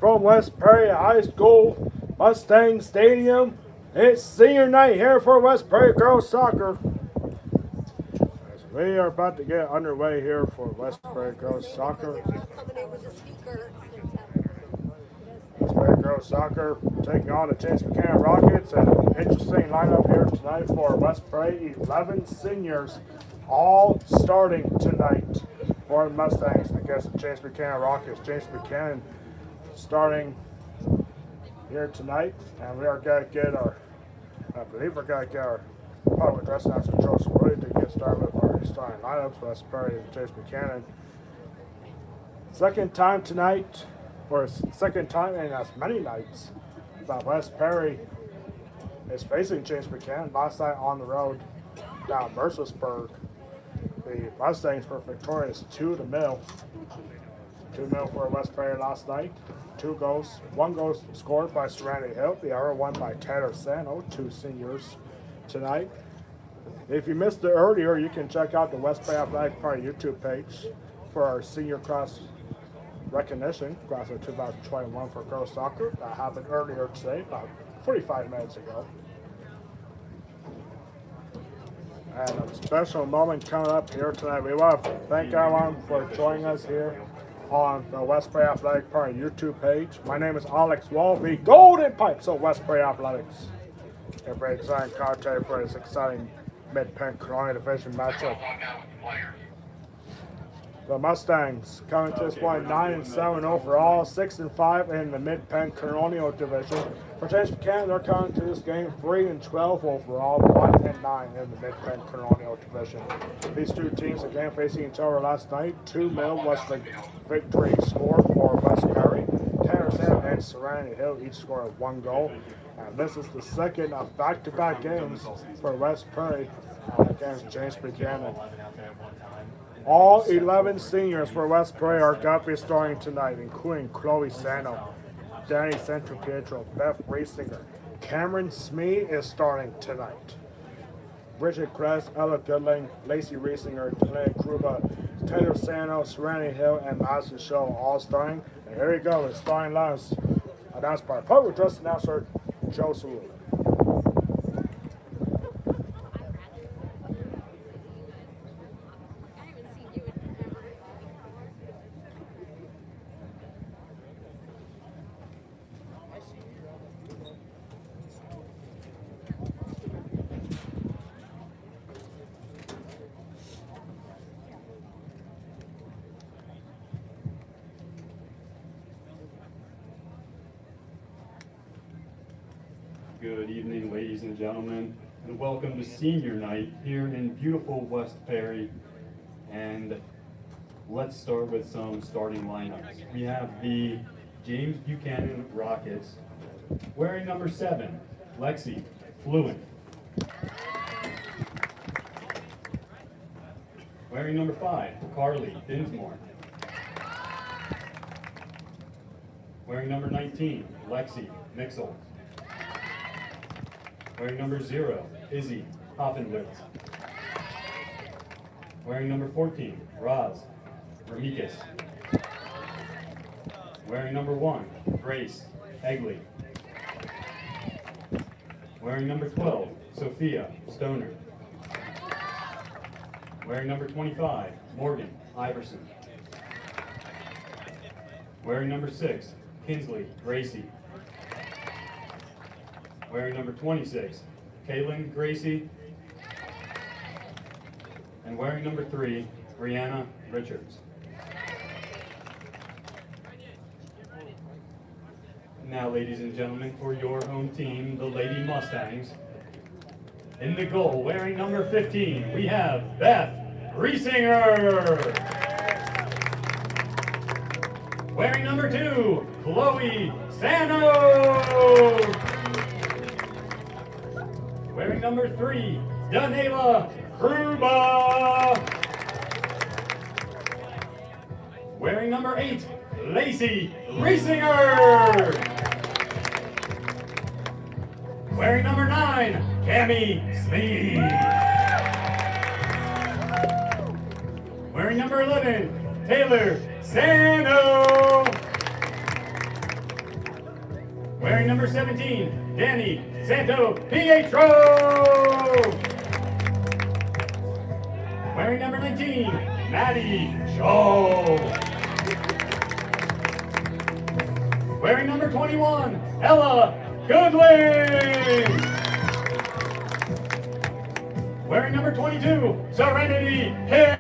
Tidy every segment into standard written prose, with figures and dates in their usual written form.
from West Prairie High School Mustang Stadium. It's senior night here for West Prairie Girls Soccer. As we are about to get underway here for West Prairie Girls Soccer. West Prairie Girls Soccer taking on the James Buchanan Rockets. An interesting lineup here tonight for West Prairie. 11 seniors all starting tonight for the Mustangs against the James Buchanan Rockets. James Buchanan starting here tonight, and we are going to get our, I believe we're going to get our public dress announcer Joseph Wood to get started with our starting lineups. West Prairie and James Buchanan. Second time tonight, or second time in as many nights, that West Prairie is facing James Buchanan. Last night on the road down Mercersburg, the Mustangs were victorious 2-0. 2-0 for West Prairie last night. 2 goals. 1 goal scored by Serenity Hill. The other one by Taylor Sano, 2 seniors tonight. If you missed it earlier, you can check out the West Prairie Athletic Party YouTube page for our senior class recognition, class of 2021 for girls soccer. That happened earlier today, about 45 minutes ago. And a special moment coming up here tonight. We want to thank everyone for joining us here on the West Prairie Athletic Party YouTube page. My name is Alex Wall, the Golden Pipes of West Prairie Athletics. A very exciting contest for this exciting Mid-Penn Colonial Division matchup. The Mustangs coming to this point 9-7 overall, 6-5 in the Mid-Penn Colonial Division. For James Buchanan, they're coming to this game 3-12 overall, 1-9 in the Mid-Penn Colonial Division. These two teams again facing each other last night. 2-0 was the victory score for West Prairie. Tanner and Serenity Hill each scored 1 goal. And this is the second of back-to-back games for West Prairie against James Buchanan. All 11 seniors for West Prairie are going to be starting tonight, including Chloe Sano, Danny Centropietro, Beth Riesinger. Cameron Smee is starting tonight. Bridget Kress, Ella Goodling, Lacey Riesinger, Delaney Kruba, Taylor Sano, Serenity Hill, and Madison Shaw all starting. And here we go, the starting lines announced by public dress announcer Joe Sewell. Good evening, ladies and gentlemen, and welcome to senior night here in beautiful West Prairie. And let's start with some starting lineups. We have the James Buchanan Rockets, wearing number 7, Lexi Fluent. Wearing number 5, Carly Dinsmore. Wearing number 19, Lexi Mixel. Wearing number 0, Izzy Hoffenwitz. Wearing number 14, Roz Ramikis. Wearing number 1, Grace Egley. Wearing number 12, Sophia Stoner. Wearing number 25, Morgan Iverson. Wearing number 6, Kinsley Gracie. Wearing number 26, Kaylin Gracie. And wearing number 3, Brianna Richards. Now, ladies and gentlemen, for your home team, the Lady Mustangs. In the goal, wearing number 15, we have Beth Riesinger. Wearing number 2, Chloe Sano. Wearing number 3, Danela Kruba. Wearing number 8, Lacey Riesinger. Wearing number 9, Cami Smee. Wearing number 11, Taylor Sano. Wearing number 17, Danny Santo Pietro. Wearing number 19, Maddie Shaw. Wearing number 21, Ella Goodwin. Wearing number 22, Serenity Hill.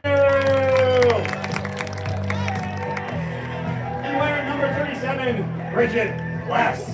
And wearing number 37, Bridget West.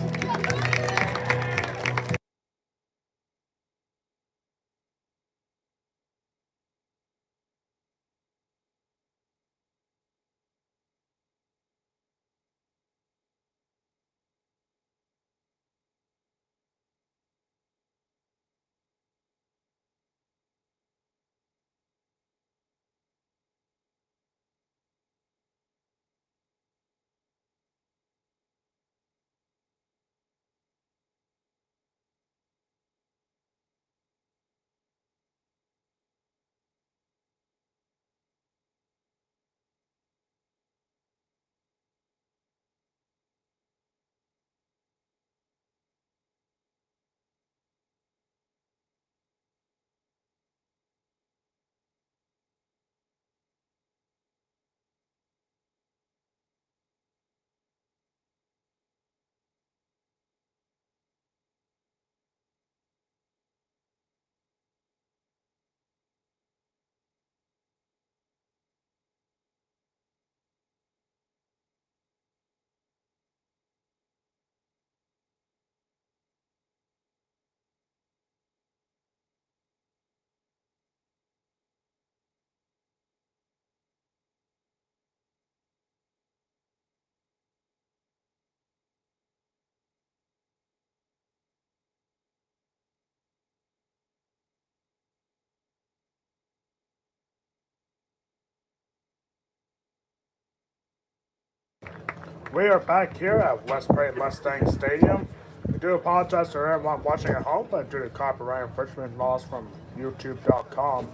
We are back here at West Prairie Mustang Stadium. We do apologize to everyone watching at home, but due to copyright infringement laws from YouTube.com,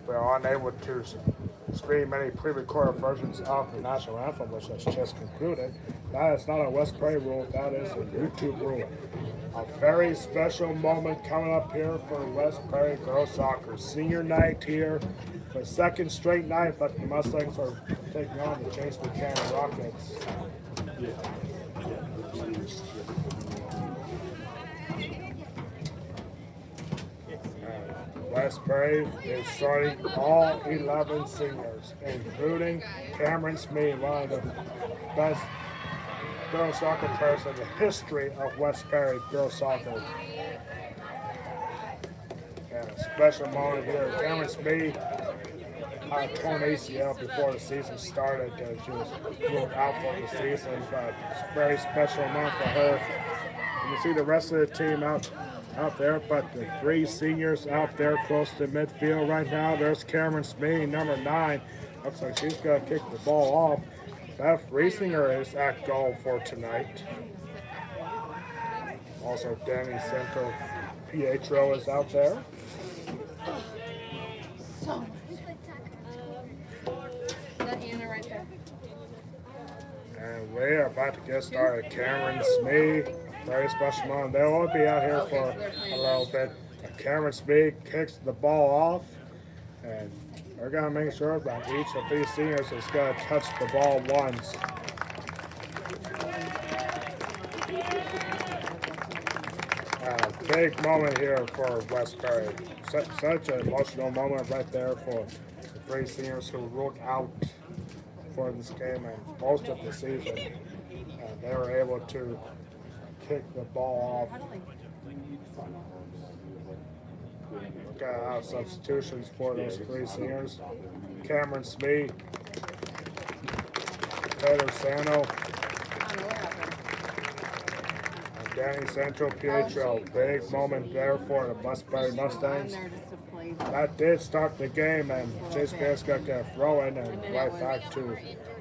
we are unable to stream any pre-recorded versions of the national anthem, which has just concluded. That is not a West Prairie rule, that is a YouTube rule. A very special moment coming up here for West Prairie Girls Soccer. Senior night here, the second straight night, but the Mustangs are taking on the James Buchanan Rockets. West Prairie is starting all 11 seniors, including Cameron Smee, one of the best girls soccer players in the history of West Prairie girls soccer. And a special moment here. Cameron Smee torn ACL before the season started. She was ruled out for the season, but it's a very special month for her. You can see the rest of the team out there, but the three seniors out there close to midfield right now. There's Cameron Smee, number 9. Looks like she's going to kick the ball off. Beth Riesinger is at goal for tonight. Also, Danny Santo Pietro is out there. Right there. And we are about to get started. Cameron Smee, very special moment. They will be out here for a little bit. Cameron Smee kicks the ball off, and they're going to make sure that each of these seniors is going to touch the ball once. A big moment here for West Prairie. Such an emotional moment right there for the three seniors who ruled out for this game and most of the season. And they were able to kick the ball off. Got out substitutions for those three seniors. Cameron Smee, Taylor Sano, and Danny Santo Pietro. Big moment there for the West Prairie Mustangs. That did start the game, and Chase Bears got to throw in and right back to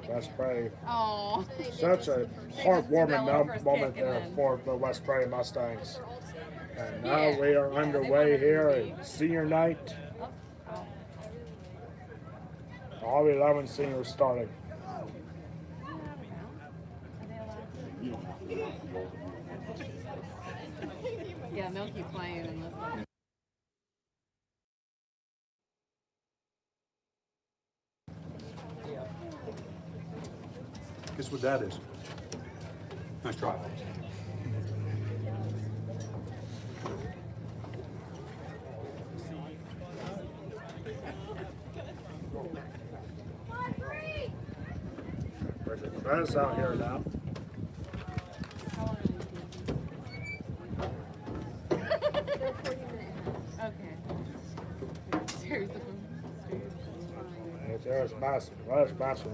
West Prairie. Oh. Such a heartwarming moment there for the West Prairie Mustangs. And now we are underway here at senior night. All 11 seniors starting. Yeah, Milky playing and listening. Guess what that is? Nice try. Red's out here now. Okay. Seriously. There's Madison.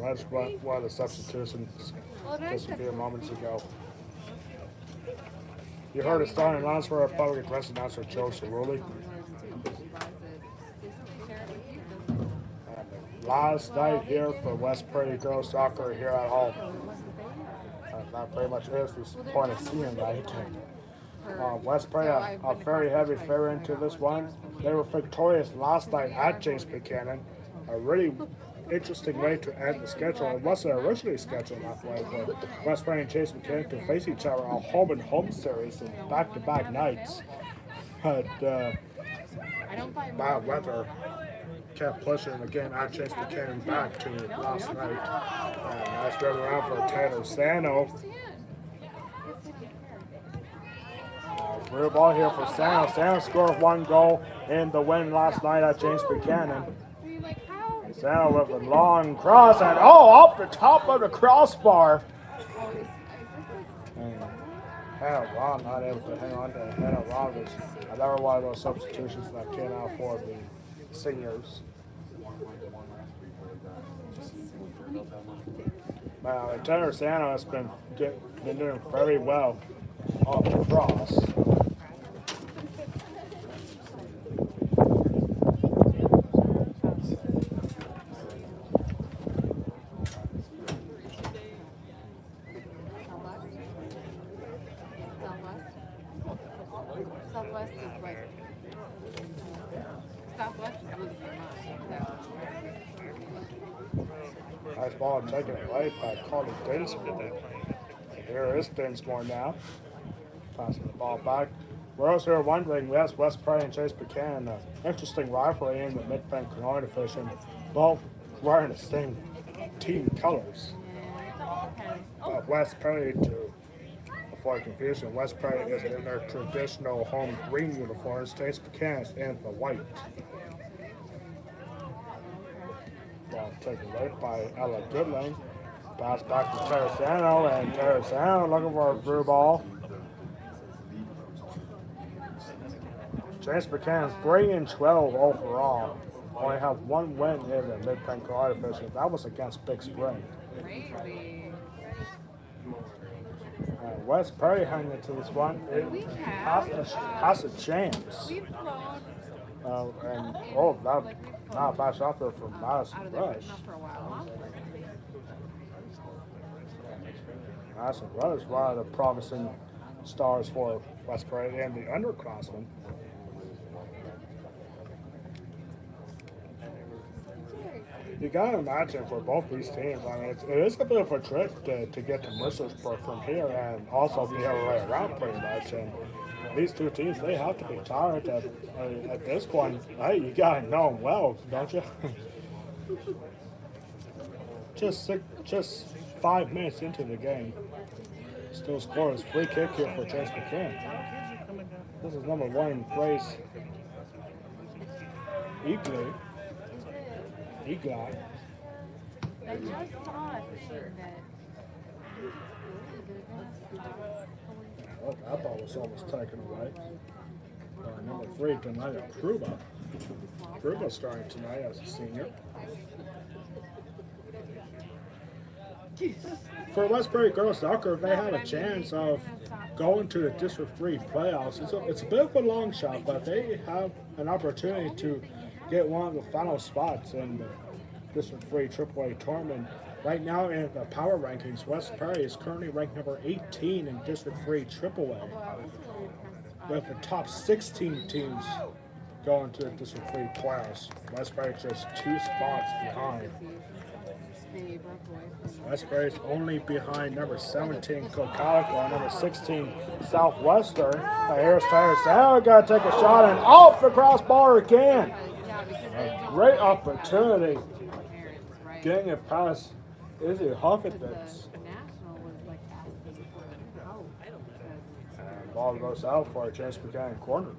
Red's one of the substitutions just a few moments ago. You heard the starting lines for Republic address announcer Joe Cerulli. Last night here for West Prairie Girls Soccer here at home. That pretty much is the point of seeing right. West Prairie, a very heavy favorite into this one. They were victorious last night at James Buchanan. A really interesting way to end the schedule. It wasn't originally scheduled that way, but West Prairie and James Buchanan to face each other a home and home series in back-to-back nights. But bad weather kept pushing the game at James Buchanan back to last night. Nice run around for Tanner Sano. Real ball here for Sano. Sano scored 1 goal in the win last night at James Buchanan. Sano with a long cross and off the top of the crossbar. And Hannah Ron not able to hang on to Hannah Ron was another one of those substitutions that came out for the seniors. Tanner Sano has been doing very well on the cross. Southwest is like Southwest is losing their mind. Nice ball taken away by Carly Dinsmore. Here is Dinsmore now. Passing the ball back. We're also wondering, yes, West Prairie and Chase Buchanan, an interesting rivalry in the Mid-Penn Canard division. Both wearing the same team colors. West Prairie, to avoid confusion, West Prairie is in their traditional home green uniforms. Chase Buchanan is in the white. Ball taken away by Ella Goodling. Pass back to Terrasano, and Terrasano looking for a through ball. James Buchanan's 3-12 overall. Only have 1 win in the Mid-Penn Canard division. That was against Big Spring. Crazy. West Prairie hanging into this one. It has a chance. We've grown And not a bad shot there from Madison out of there Rush. not for a while, huh? Madison Rush, one of the promising stars for West Prairie and the underclassmen. You gotta imagine for both these teams, I mean, it is a bit of a trip to get to Mercersburg from here and also the other way around pretty much. And these two teams, they have to be tired at this point. Hey, you gotta know them well, don't you? just 5 minutes into the game, still scores free kick here for James Buchanan. This is number 1 place. Eagley. I just saw a thing that Oh, that ball was almost taken away. Number 3 tonight, Kruba. Kruba starting tonight as a senior. For West Prairie Girls Soccer, they have a chance of going to the District 3 playoffs. It's a bit of a long shot, but they have an opportunity to get one of the final spots in the District 3 AAA tournament. Right now in the power rankings, West Prairie is currently ranked number 18 in District 3 AAA, with the top 16 teams going to the District 3 playoffs. West Prairie just 2 spots behind. They broke away from Westbury's only behind number 17 Cocalico and number 16 Southwestern. Here's Tyler Sandler got to take a shot and off the crossbar again. Yeah, because they don't Great have opportunity. parents, right? Getting it past Izzy Huffington. The national was like asking for help. And ball goes out for a James Buchanan corner.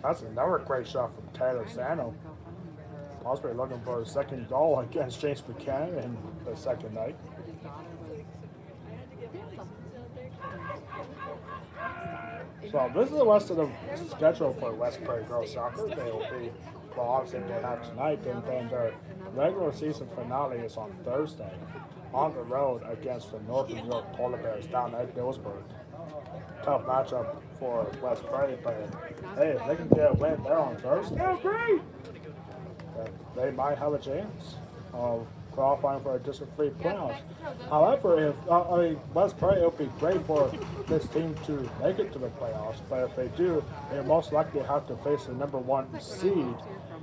That's another great shot from Tyler Sano. Possibly looking for a second goal against James Buchanan in the second night. So this is the rest of the schedule for Westbury Girls Soccer. They will be, well, obviously they have tonight, and then their regular season finale is on Thursday on the road against the Northern York Polar Bears down at Dillsburg. Tough matchup for Westbury, but hey, if they can get a win there on Thursday, great. They might have a chance of qualifying for a District 3 playoffs. However, if Westbury, it would be great for this team to make it to the playoffs. But if they do, they most likely have to face the number 1 seed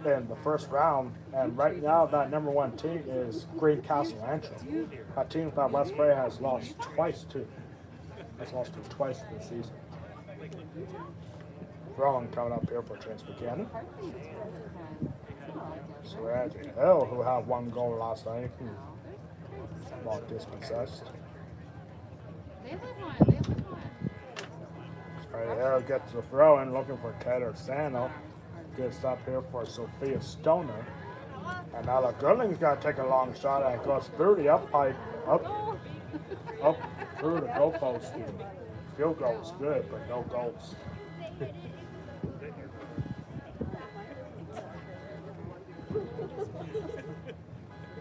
in the first round. And right now, that number 1 team is Greencastle Antrim, a team that Westbury has lost twice to. Has lost to twice this season. Throwing coming up here for James Buchanan. Reggie Hill, who had 1 goal last night, ball dispossessed. They live on. Right here gets the throw in, looking for Taylor Sano. Good stop here for Sophia Stoner. And now the Goodling's got to take a long shot and it goes through the up pipe, up through the goalpost. Field goal is good, but no goals.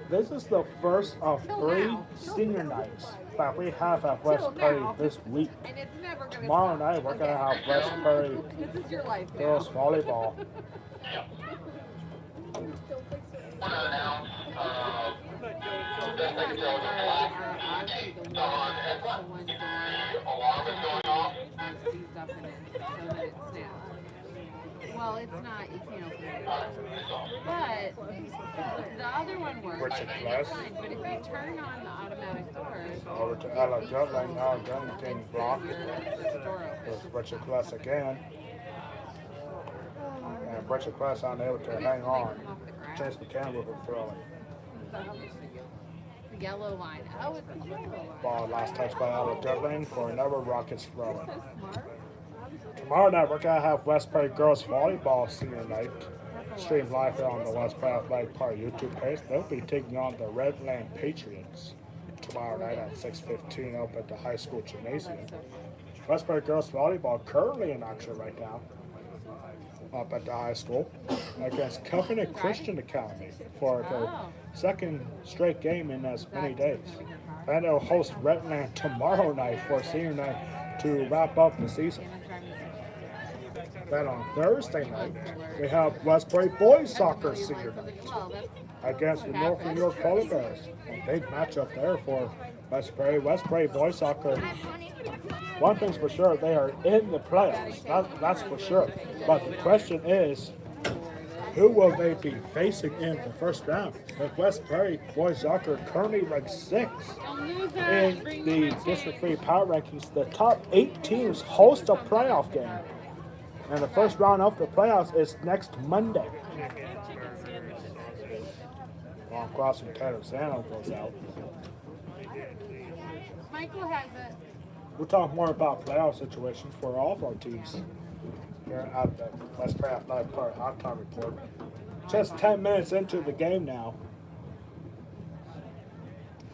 This is the first of 3 senior nights that we have at Westbury this week. And it's never gonna Tomorrow stop. night we're gonna have Westbury This is your life now. girls volleyball. Well, it's not, you can't open it. But the other one works. Which is and less. it's fine. But if you turn on the automatic doors, Over to Ella Goodling now, Goodling getting blocked. your door opens. With Richard Kless again. And Richard Kless unable to hang on. Chase Buchanan with a throwing. The yellow line. Oh, it's the yellow line. Ball last touch by Ella Goodling for another Rockets throwing. So smart. Tomorrow night we're gonna have Westbury girls volleyball senior night. Stream live here on the Westbury Athletic Park YouTube page. They'll be taking on the Redland Patriots tomorrow night at 6:15 up at the high school gymnasium. Westbury girls volleyball currently in action right now up at the high school against Covenant Christian Academy for their second straight game in as many days. And they'll host Redland tomorrow night for senior night to wrap up the season. Then on Thursday night, we have Westbury boys soccer senior night against the Northern York Polar Bears. A big matchup there for Westbury. Westbury boys soccer. One thing's for sure, they are in the playoffs. That's for sure. But the question is, who will they be facing in the first round? With Westbury boys soccer currently ranked 6th in the District 3 power rankings. The top 8 teams host a playoff game. And the first round of the playoffs is next Monday. Long cross from Taylor Sano goes out. Michael has it. We'll talk more about playoff situations for all of our teams here at the Westbury Athletic Park halftime report. Just 10 minutes into the game now.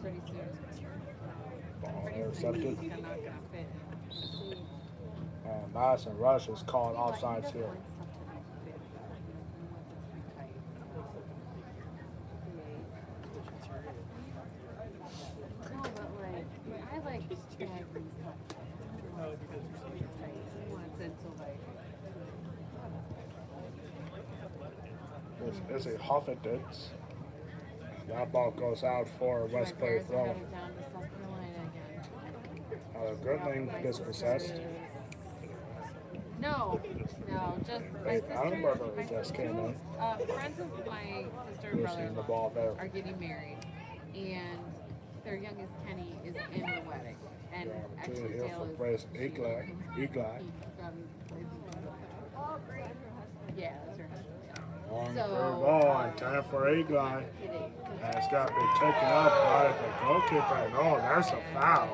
Pretty soon. Ball intercepted. He's not gonna fit. And Madison Rush is calling offsides here. No, but like, I like every stuff. Once until like. This is Huffington. That ball goes out for Westbury throwing. Goodling dispossessed. No, just my Faith Allenberger sister. just came in. Friends of my sister and Missing the brother ball there. are getting married. and their youngest Kenny is in the wedding, and actually Here Dale for is. Bryce Eagle. He got his license. Yeah, that's her husband. Yeah. On So, third ball and time for Eagle. And it's got to be taken up by the goalkeeper. And oh, there's a foul.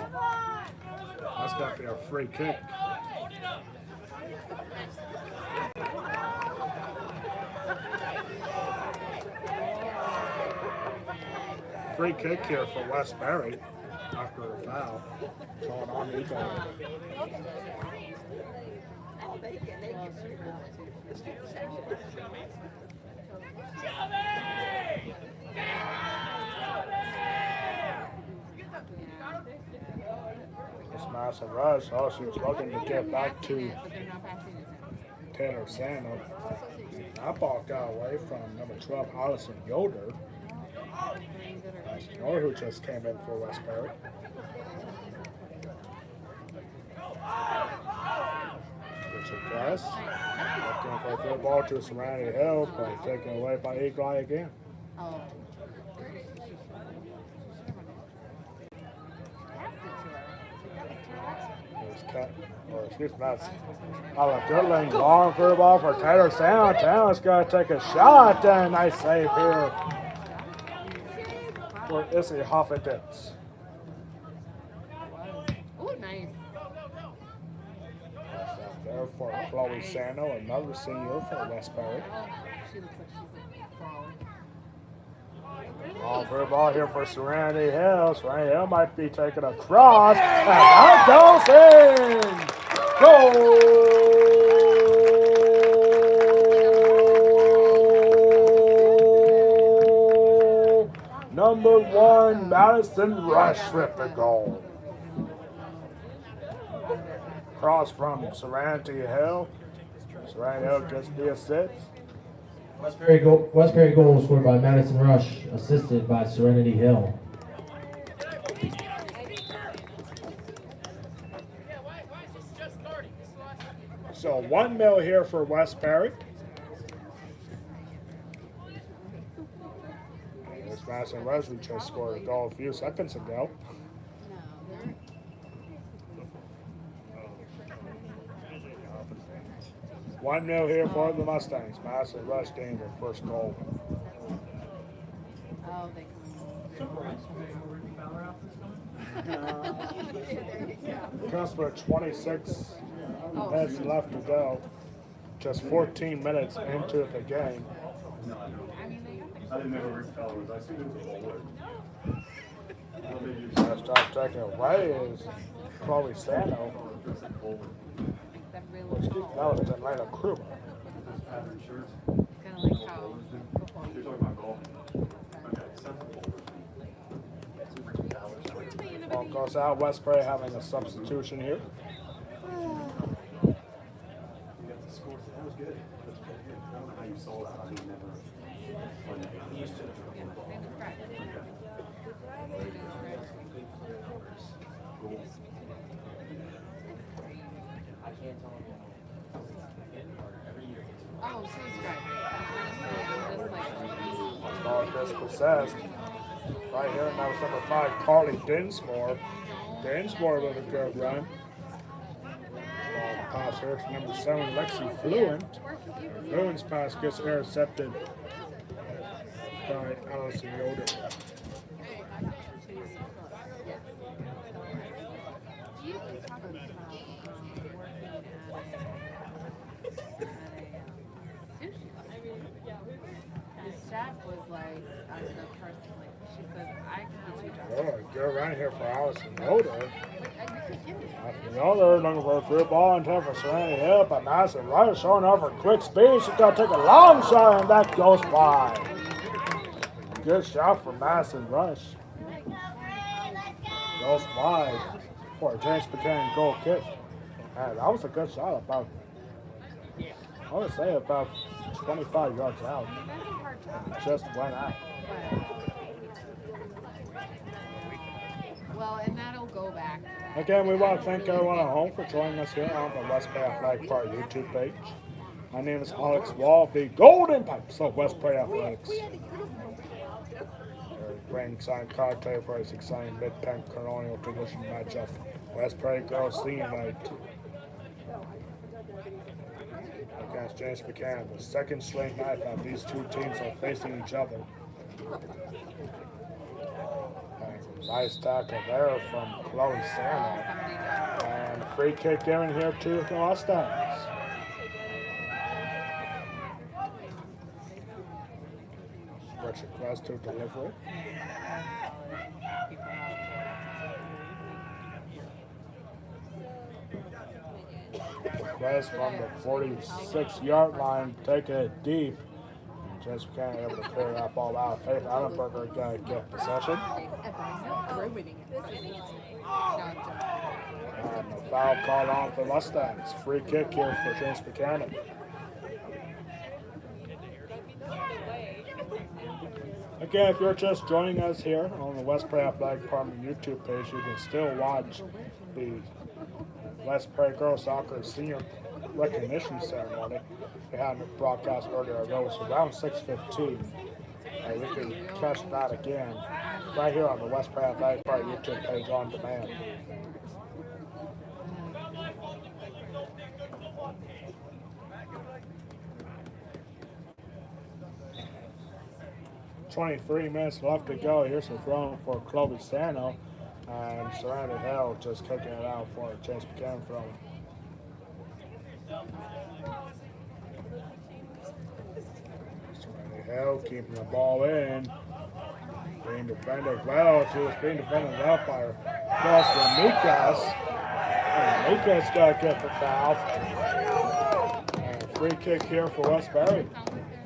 That's got to be a free kick. Free kick here for Westbury after the foul. Going on Eagle. This massive rush. Oh, she's looking to get back to But they're not passing it. Taylor Sandel. That ball got away from number 12, Allison Yoder. Allison Yoder, who just came in for Westbury. Gets a press. Looking for a third ball to Serenity Hill, but taken away by Eagle Eye again. Oh. There's cut. Or excuse me, that's Alec Goodling. Long through ball for Taylor Sandel. Taylor's got to take a shot. And nice save here for Issy Hoffenditz. Oh, nice. There for Chloe Sano, another senior for Westbury. Oh, she looks like she's a pro. Long through ball here for Serenity Hill. Serenity Hill might be taking a cross. And that goes in. Goal! Number 1, Madison Rush with the goal. Cross from Serenity Hill. Serenity Hill gets the assist. Westbury goal scored by Madison Rush, assisted by Serenity Hill. So 1-0 here for Westbury. There's Madison Rush, who just scored a goal a few seconds ago. No, 1-0 here for the Mustangs. Madison Rush getting their first goal. oh, they Comes with 26 minutes left to go. Just 14 minutes into the game. I didn't know where fell was. I assumed it was a bowler. Last shot taken away is Chloe Sano. that really That was Atlanta Kruger. Pattern shirts. kind of like how football. You're talking about golf. Okay, sensible. Ball goes out. Westbury having a substitution here. You got the score. That was good. That's pretty good. I don't know how you saw that. I never. Used to. Yeah, same as Brett. Oh, so is Brett. Honestly, I'm just like, Ball dispossessed. Right here, and that was number 5, Carly Dinsmore. Dinsmore with a good run. Ball pass here to number 7, Lexi Fluent. Fluent's pass gets intercepted by Allison Yoder. you can talk about working at a sushi place. The chef was like, the person, like, she said, I can get you a job. Oh, good run here for Allison Yoder. Like, you could give me that. Allison Yoder looking for a through ball in time for Serenity Hill, but Madison Rush showing off her quick speed. She's got to take a long shot, and that goes by. Good shot from Madison Rush. Goes wide for a James Buchanan goal kick. Man, that was a good shot, about, I would say about 25 yards out. That's a hard job. Just went out. Well, and that'll go back to that. Again, we want to thank everyone at home for joining us here on the West Bay Athletic Park YouTube page. My name is Alex Wall, the Golden Pipes of West Bay Athletics. ring signed Carter for his exciting mid-pen colonial division matchup. West Prairie Girls Senior Night against James Buchanan. The second straight night that these two teams are facing each other. And nice tackle there from Chloe Sandler. And free kick given here to the Mustangs. Richard Quest to delivery. Quest from the 46-yard line, taking it deep. James Buchanan able to clear that ball out. Faith Allenberger got to get possession. And a foul called on for Mustangs. Free kick here for James Buchanan. Again, if you're just joining us here on the West Prairie Athletic Department YouTube page, you can still watch the West Prairie Girls Soccer Senior Recognition Ceremony. We had a broadcast earlier. That was around 6:15. And you can catch that again right here on the West Prairie Athletic Department YouTube page on demand. 23 minutes left to go. Here's a throw for Chloe Sano. And Serenity Hill just kicking it out for James Buchanan throw. Serenity Hill keeping the ball in. Being defended well. She was being defended well by Boston Mikas. And Mikas got to get the foul. And a free kick here for West Berry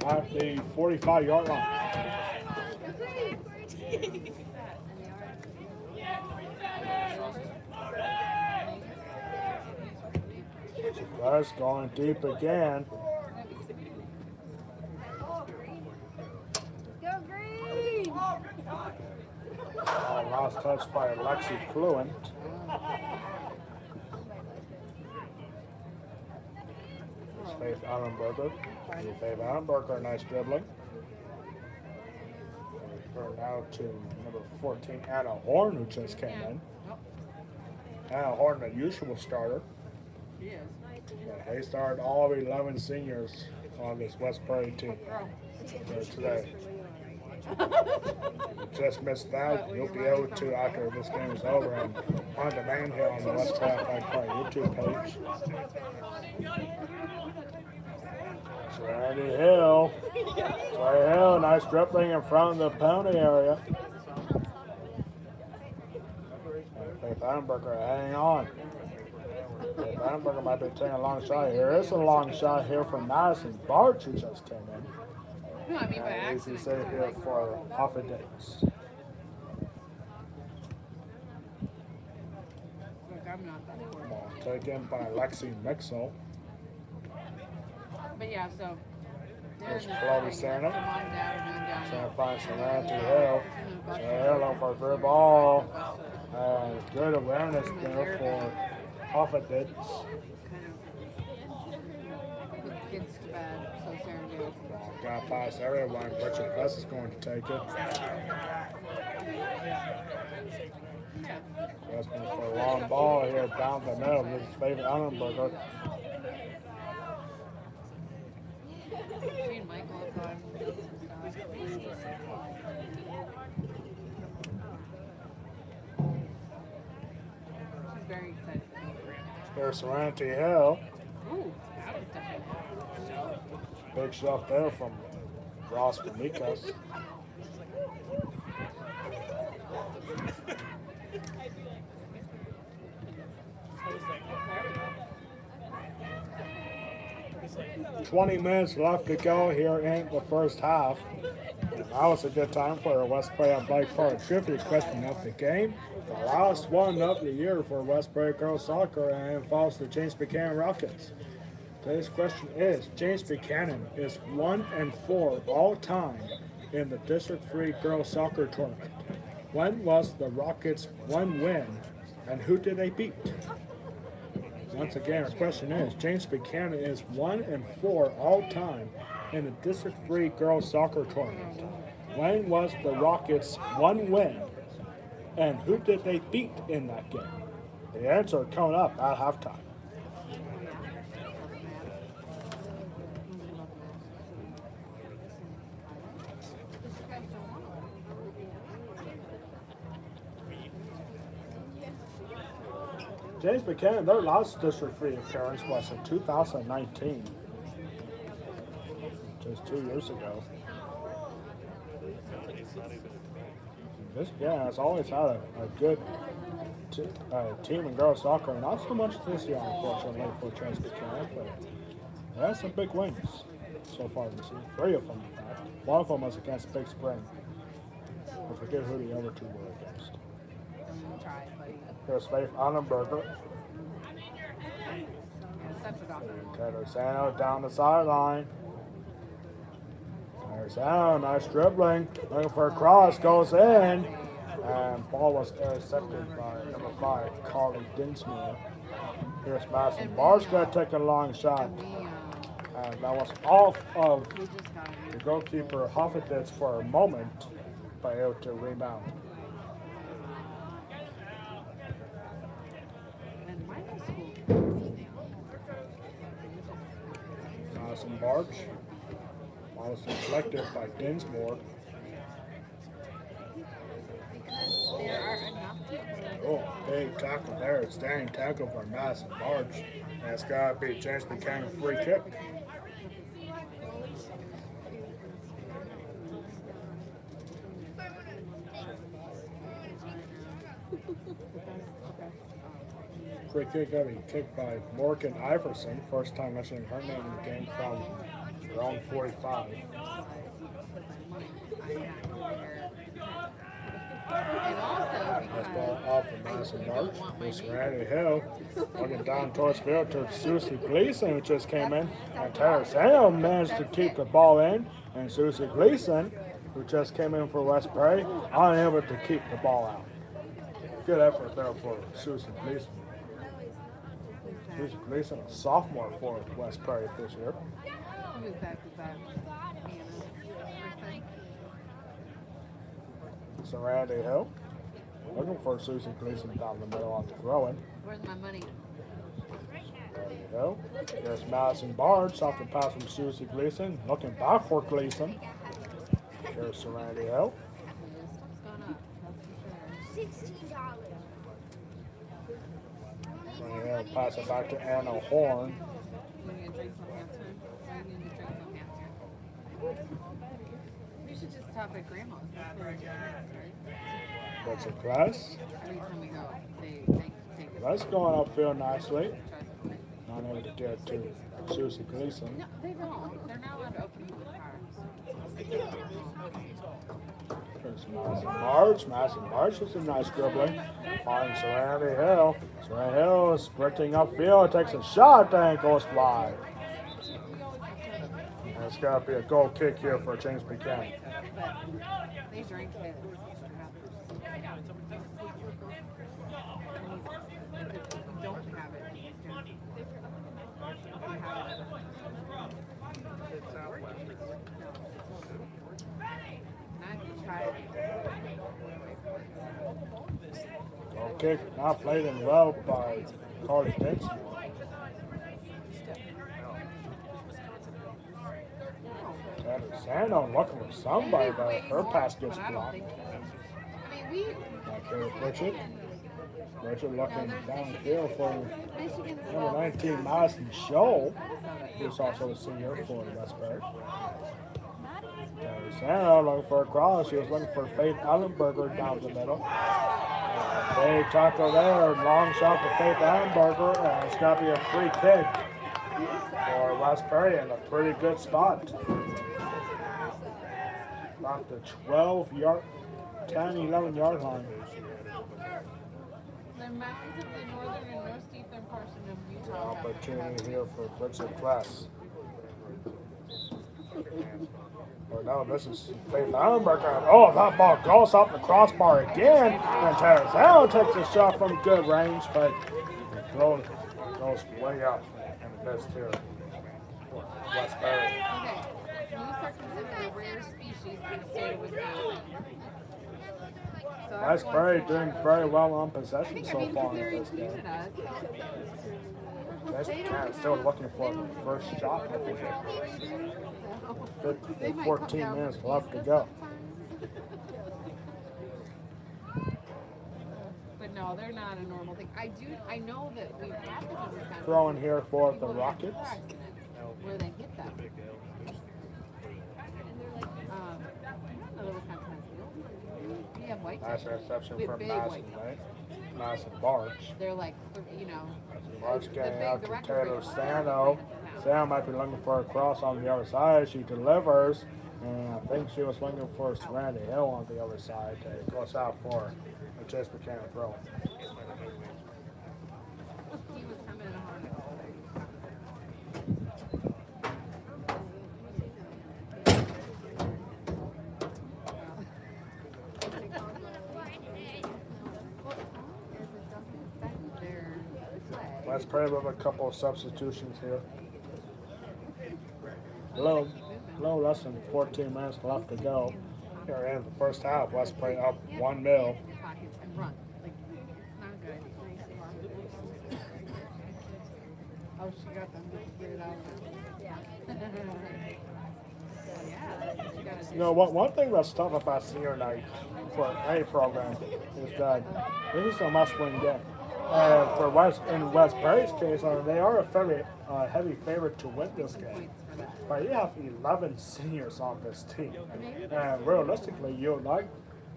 at the 45-yard line. West going deep again. Go green! Last touch by Alexi Fluent. It's Faith Allenberger. Faith Allenberger, nice dribbling. We're now to number 14, Anna Horn, who just came in. Anna Horn, the usual starter. She is. They started all 11 seniors on this West Prairie team today. You just missed that. You'll be able to after this game is over and on demand here on the West Prairie Athletic YouTube page. Serenity Hill. Serenity Hill, nice dribbling in front of the penalty area. And Faith Allenberger hanging on. Vandenberger might be taking a long shot here. There is a long shot here from Madison Barch, who just came in. No, I mean by Easy accident. save here for Hoffa Davis. Look, I'm not that poor. Ball taken by Lexi Mixel. But yeah, so There's Chloe Santa. down. Trying to find Serenity Hill. Hill looking for a third ball. And good awareness there for Hoffa Davis. Gets to bad, so Sarah goes. Got past everyone. Richard Hess is going to take it. Westman for a long ball here down the middle. This is favorite Allenberger. She and Michael have gone. She's very excited. There's Serenity Hill. Ooh, that was definitely. Big shot there from Ross Bonikas. "20 minutes left to go here in the first half. Now it's a good time for a West Prairie Athletic Park trivia question of the game. The last one of the year for West Prairie Girls Soccer and involves the James Buchanan Rockets. Today's question is, James Buchanan is 1-4 all time in the District 3 Girls Soccer Tournament. When was the Rockets' one win, and who did they beat? Once again, our question is, James Buchanan is 1-4 all time in the District 3 Girls Soccer Tournament. When was the Rockets' one win? And who did they beat in that game? The answer coming up at halftime. James Buchanan, their last District 3 appearance was in 2019, just 2 years ago. This has always had a good team in girls soccer. Not so much this year, unfortunately, for James Buchanan, but they had some big wins so far this year. 3 of them, in fact. One of them was against Big Spring. I forget who the other 2 were against. Here's Faith Annenberger. Taylor Sano down the sideline. Taylor Sano, nice dribbling. Looking for a cross, goes in. And ball was intercepted by number 5, Carly Dinsmore. Here's Madison Barge going to take a long shot. And that was off of the goalkeeper Hoffetitz for a moment, but able to rebound. Madison Barge. Ball was deflected by Dinsmore. Oh, big tackle there. Standing tackle for Madison Barge. That's got to be James Buchanan free kick. Free kick got to be kicked by Morgan Iverson. First time mentioning her name in the game from around 45. That's ball off of Madison March. It's Randy Hill. Looking down towards field to Susie Gleason, who just came in. And Tara Sano managed to keep the ball in. And Susie Gleason, who just came in for Westbury, unable to keep the ball out. Good effort there for Susie Gleason. Susie Gleason, a sophomore for Westbury this year. Who is that? Is that Hannah's person? So Randy Hill. Looking for Susie Gleason down the middle on the throw-in. Where's my money? Randy Hill. There's Madison Barge off the pass from Susie Gleason. Looking back for Gleason. Here's Randy Hill. Stuff's gone up. That's for sure. $16. Randy Hill pass it back to Anna Horn. You need to drink some halftime? Or you need to drink some halftime? We should just stop at Grandma's. That's where it's right? That's a class. Every time we go, they take it. That's going upfield nicely. Try something. Not able to get to Susie Gleason. No, they don't. They're not allowed to open the cars. There's Madison March. Madison March with some nice dribbling. Finds Randy Hill. So Randy Hill is sprinting upfield, takes a shot, and goes wide. And it's got to be a goal kick here for James Buchanan. They drink it. Don't have it. Goal kick, not played in well by Carly Dinsmore. Taylor Sando looking for somebody, but her pass gets blocked. Back here with Richard. Richard looking downfield for number 19, Madison Scholl, who's also a senior for Westbury. Taylor Sando looking for a cross. She was looking for Faith Allenberger down the middle. Big tackle there, long shot for Faith Allenberger, and it's got to be a free kick for Westbury in a pretty good spot. About the 12-yard, 10, 11-yard line. The mountains of the northern and northeastern portion of Utah. Opportunity here for Richard Press. Oh no, this is Faith Allenberger. Oh, that ball goes off the crossbar again. And Tarazano takes a shot from good range, but it goes way up and missed here for Westbury. Okay. Moose are considered a rare species in the state of Wisconsin. Westbury doing very well on I possession think, so because far they're in this game. including us. West They don't Buchanan still have- looking for they the don't- first shot. they don't have what we do, so they might come 14 down minutes and left to beat go. us sometimes. But no, they're not a normal thing. I know that we've had this in Wisconsin. Throwing here for the People have Rockets. car accidents where they hit them. I don't know the Wisconsin hospital. We have white Nice tails. interception We have from big Madison, white tails. right? Madison Barch. They're like, you know, Barch the getting big- out the to record Taylor breakers. Sano. Sam might be looking for a cross on the other side. She delivers. And I think she was looking for Serenity Hill on the other side. It goes out for a Chase Buchanan throw. he was coming in hard. Let's pray with a couple of substitutions here. Low, less than 14 minutes left to go. Here in the first half, West Point up 1-0. Pockets and run. Like, it's not good. Oh, she got them to get it out now. Yeah, that's what you gotta do. You know what? One thing that's tough about senior night for any program is that this is a must-win game. For West Perry's case, they are a very heavy favorite to win this game. Points for that. But you have 11 seniors on this team, and realistically, you'd like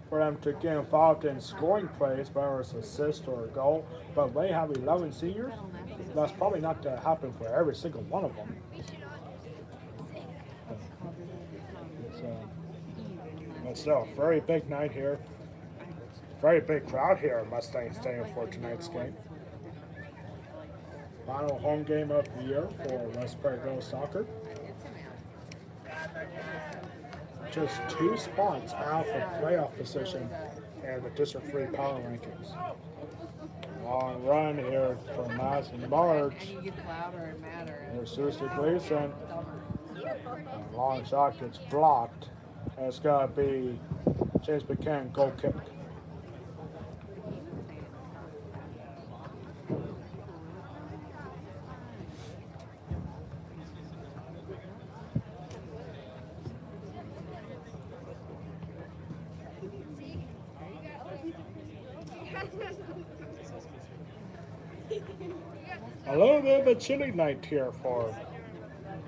for them to get involved in scoring plays, whether it's assist or a goal. But when you have 11 seniors, that's probably not going to happen for every single one of them. But still, very big night here. Very big crowd here at Mustang Stadium for tonight's game. Final home game of the year for West Prairie Girls Soccer. Just 2 spots out for playoff position in the District 3 power rankings. Long run here for Madison Barge. And you get louder and madder. Here's Susie Gleason. Long shot gets blocked. And it's going to be Chase Buchanan goal kick. A little bit of a chilly night here for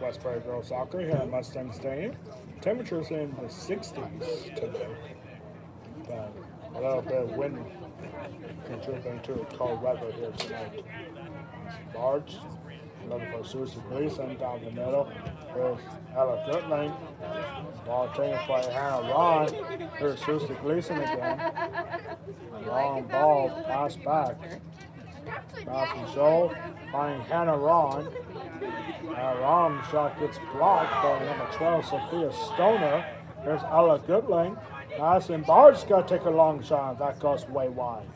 West Prairie Girls Soccer here at Mustang Stadium. Temperatures in the 60s today. But a little bit of wind contributing to cold weather here tonight. Barge, looking for Susie Gleason down the middle. Here's Ella Goodling. Ball taken by Hannah Ron. Here's Susie Gleason again. A long ball, pass back. Bouncing show, finding Hannah Ron. Hannah Ron shot gets blocked by number 12, Sophia Stoner. There's Ella Goodling. Madison Bart's got to take a long shot. That goes way wide.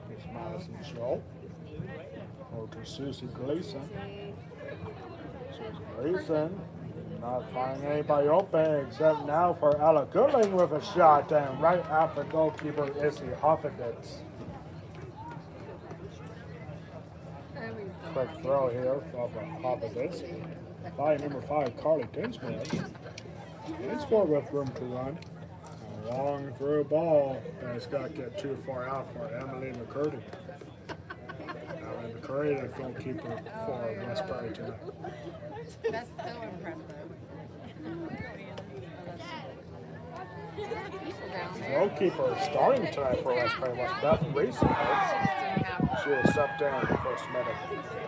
Here's Madison Show. Over to Susie Gleason. Susie Gleason not finding anybody open except now for Ella Goodling with a shot, and right after goalkeeper Izzy Hoffeditz. Quick throw here off of Hoffeditz. By number 5, Carly Dinsmore. Dinsmore with room to run. A long through ball, and it's got to get too far out for Emily McCurdy. Emily McCurdy, the goalkeeper for West Prairie tonight. That's so impressive. People down there. Goalkeeper starting tonight for West Prairie was Beth Reese. She was subbed down in the first minute.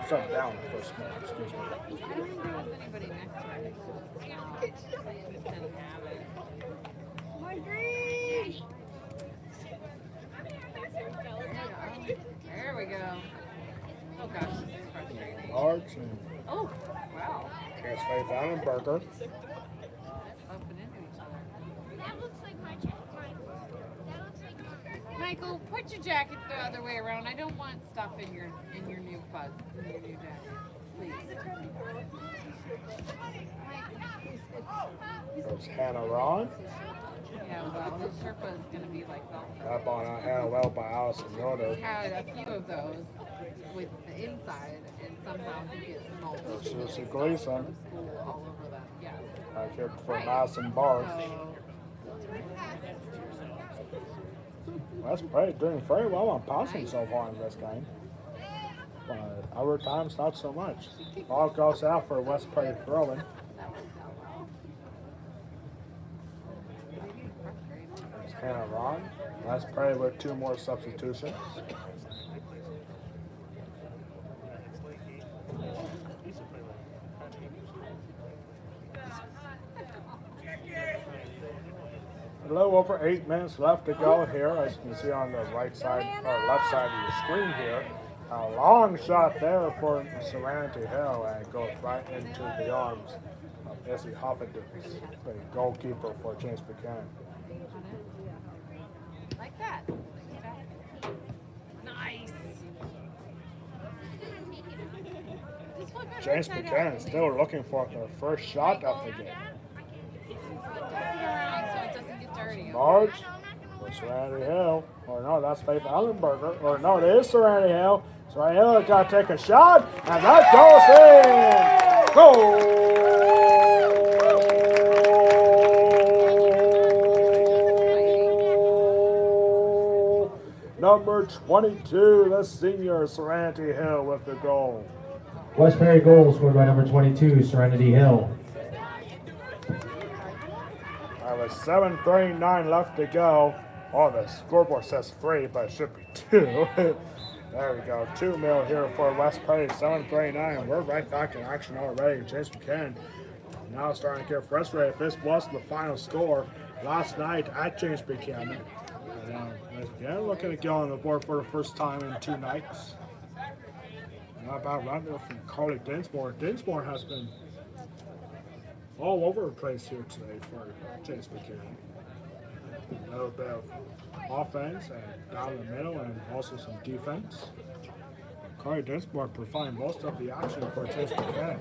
Subbed down in the first minute, excuse me. I don't think there was anybody next to her. Just didn't have it. There we go. Oh gosh, this is frustrating. Arch and Oh, wow. Against Faith Allenberger. Bumping into each other. That looks like my jacket. That looks like my. Michael, put your jacket the other way around. I don't want stuff in your new fuzz, in your new jacket. Please. There's Hannah Ron. Yeah, well, his Sherpa is going to be like that. That on Hannah well by Allison Yoder. He's had a few of those with the inside, and somehow he gets multiple. There's Susie Gleason. School all over them. Yeah. Back here for Madison Barth. So, West Prairie doing very well on passing so far in this game. But other times, not so much. Ball goes out for West Prairie throwing. that worked out well. There's Hannah Ron. West Prairie with 2 more substitutions. A little over 8 minutes left to go here, as you can see on the right side or left side of the screen here. A long shot there for Serenity Hill, and it goes right into the arms of Izzy Huffington, the goalkeeper for James Buchanan. Like that. Nice. Just flip it James right side Buchanan out. still looking for their first shot of the game. So it doesn't get dirty. Marge for Serenity Hill. Or no, that's Faith Allenberger. Or no, it is Serenity Hill. Serenity Hill got to take a shot, and that goes in. Goal! Number 22, the senior Serenity Hill with the goal. West Perry goal scored by number 22, Serenity Hill. With 7:39 left to go. Oh, the scoreboard says 3, but it should be 2. There we go. 2-0 here for West Prairie. 7:39. We're right back in action already. James Buchanan now starting to get frustrated. This was the final score last night at James Buchanan. James Buchanan looking to get on the board for the first time in 2 nights. Now about right there from Carly Dinsmore. Dinsmore has been all over the place here today for James Buchanan. A little bit of offense and down the middle, and also some defense. Carly Dinsmore providing most of the action for James Buchanan.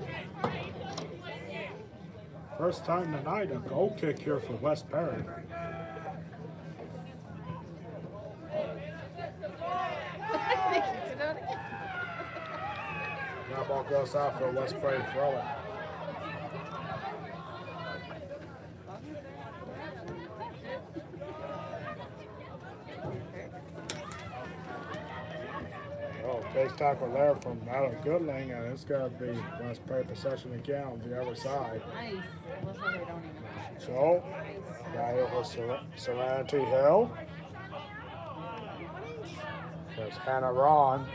First time tonight, a goal kick here for West Perry. Now ball goes out for West Perry throwing. Base tackle there from Adam Goodling, and it's going to be West Prairie possession again on the other side. Nice. I love how they don't even. So, got over Serenity Hill. There's Hannah Ron.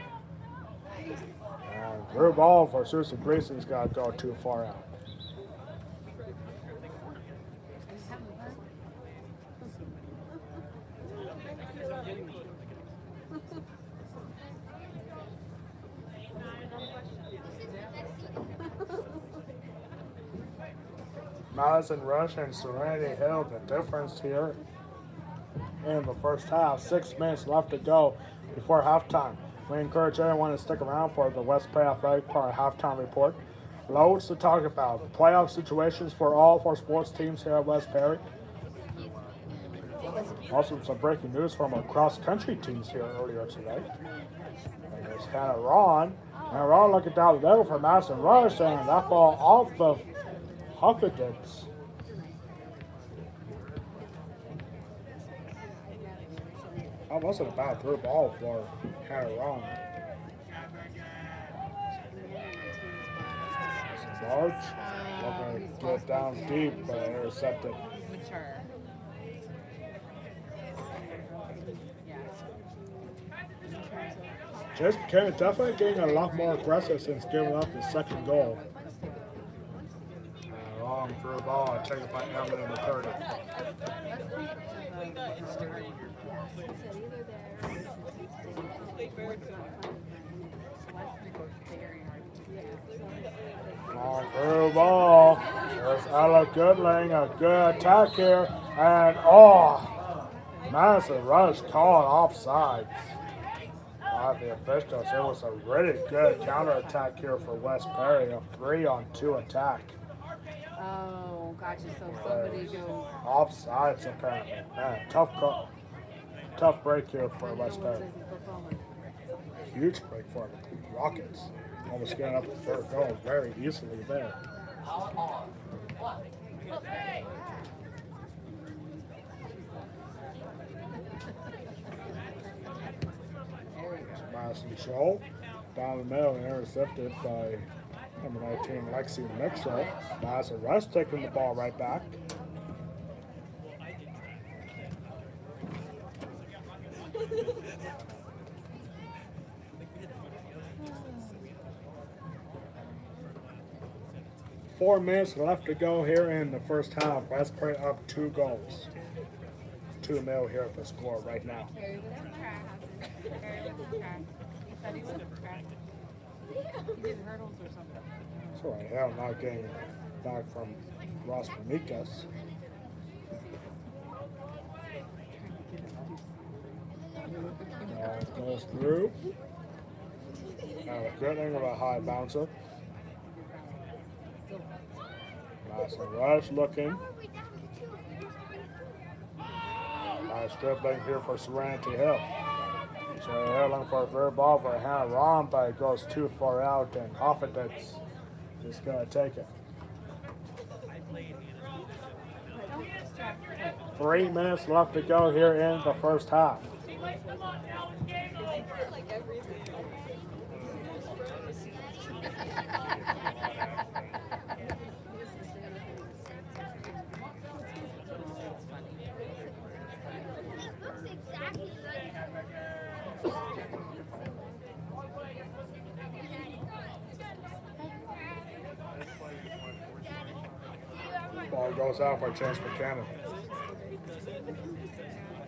And through ball for Susan Gleason's got to go too far out. Madison Rush and Serenity Hill, the difference here in the first half. 6 minutes left to go before halftime. We encourage everyone to stick around for the West Prairie Athletic Park halftime report. Loads to talk about. Playoff situations for all 4 sports teams here at West Perry. Also some breaking news from our cross-country teams here earlier today. And there's Hannah Ron. And Ron looking down the middle for Madison Rush, and that ball off of Huffington's. That wasn't a bad through ball for Hannah Ron. Large, looking to get down deep, but intercepted. Mature. Yeah. James Buchanan definitely getting a lot more aggressive since giving up the second goal. Long through ball, taken by Emily McCurdy. Long through ball. There's Ella Goodling, a good attack here. And Madison Rush called offsides by the officials. It was a really good counterattack here for West Perry. A 3-on-2 attack. Oh, gotcha. So somebody goes. Offsides apparently. Man, tough call. Tough break here for West Perry. Huge break for the Rockets. Almost getting up to third goal very easily there. Madison Scholl down the middle and intercepted by number 19 Lexi Mitchell. Madison Rush taking the ball right back. Four minutes left to go here in the first half. West Perry up 2 goals. 2-0 here at the score right now. Harry was in track. Harry was in track. He said he was in track. He did hurdles or something. So right now, not getting back from Ross Mikas. Goes through. A good thing of a high bouncer. Madison Rush looking. Nice dribbling here for Serenity Hill. So they're looking for a third ball for Hannah Ron, but it goes too far out, and Hoffenheim's just going to take it. 3 minutes left to go here in the first half. Ball goes out for Chance Buchanan.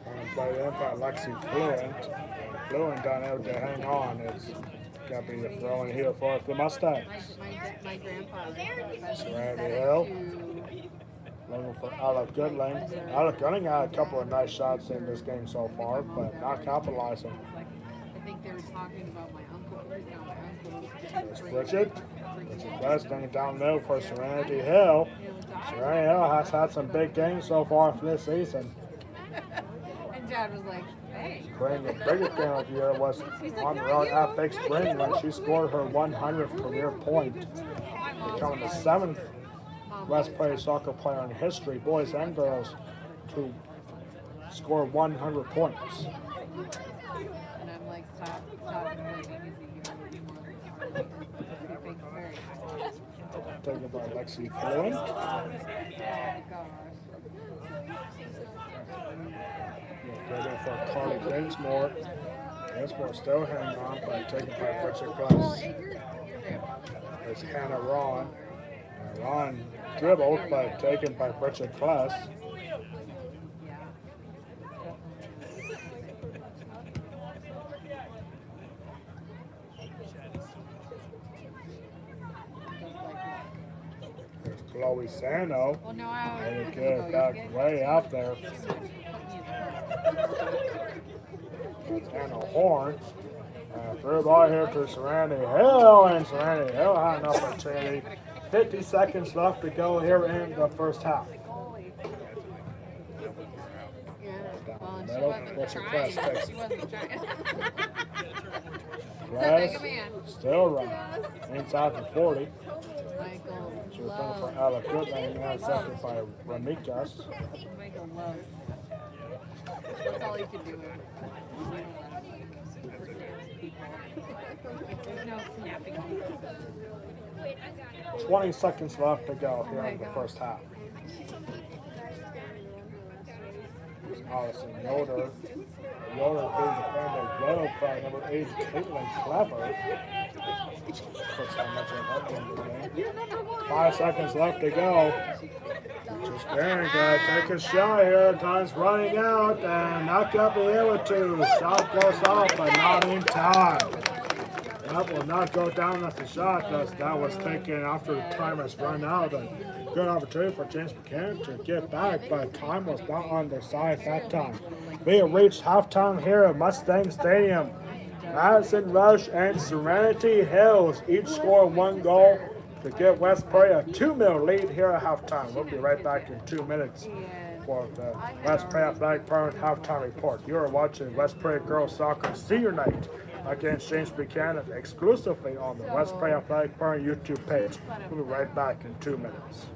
Trying to play in by Lexi Fluent. Fluent unable to hang on. It's got to be a throw in here for the Mustangs. My grandfather. Serenity Hill. Looking for Alec Goodling. Alec Goodling had a couple of nice shots in this game so far, but not capitalizing. I think they were talking about my uncle. There's Richard. It's a best thing down the middle for Serenity Hill. Serenity Hill has had some big games so far this season. And Dad was like, hey. Playing the biggest game of the year was on the road at Big Spring when she scored her 100th career point, becoming the 7th West Perry soccer player in history, boys and girls, to score 100 points. And I'm like, stop complaining. Taken by Lexi Fluent. Ready for Carly Dinsmore. Dinsmore still hanging on, but taken by Richard Glass. It's Hannah Ron. Ron dribbled, but taken by Richard Glass. Chloe Sano. Well, no, I Very was good, back way out there. That's Anna Horn. Through ball here to Serenity Hill, and Serenity Hill had an opportunity. 50 seconds left to go here in the first half. Yeah. Well, and she Middle, wasn't what's your trying. class fix? She wasn't trying. Press, man. still running. Inside the 40. Michael She was looking loves. for Alec Goodman, intercepted by Ramikas. Michael loves. That's all he can do. There's no snapping. 20 seconds left to go here in the first half. Allison Yoder. Yoder being defended well by number 8, Caitlin Clever. Puts how much in that game today. 5 seconds left to go. Just Barron gonna take a shot here. Time's running out, and not gonna be able to. Shot goes off, but not in time. That will not go down as a shot. That was taken after the time has run out. A good opportunity for James Buchanan to get back, but time was not on their side at that time. We have reached halftime here at Mustang Stadium. Madison Rush and Serenity Hills each score one goal to give West Prairie a 2-0 lead here at halftime. We'll be right back in 2 minutes for the West Prairie Athletic Department halftime report. You are watching West Prairie Girls Soccer Senior Night against James Buchanan exclusively on the West Prairie Athletic Department YouTube page. We'll be right back in 2 minutes.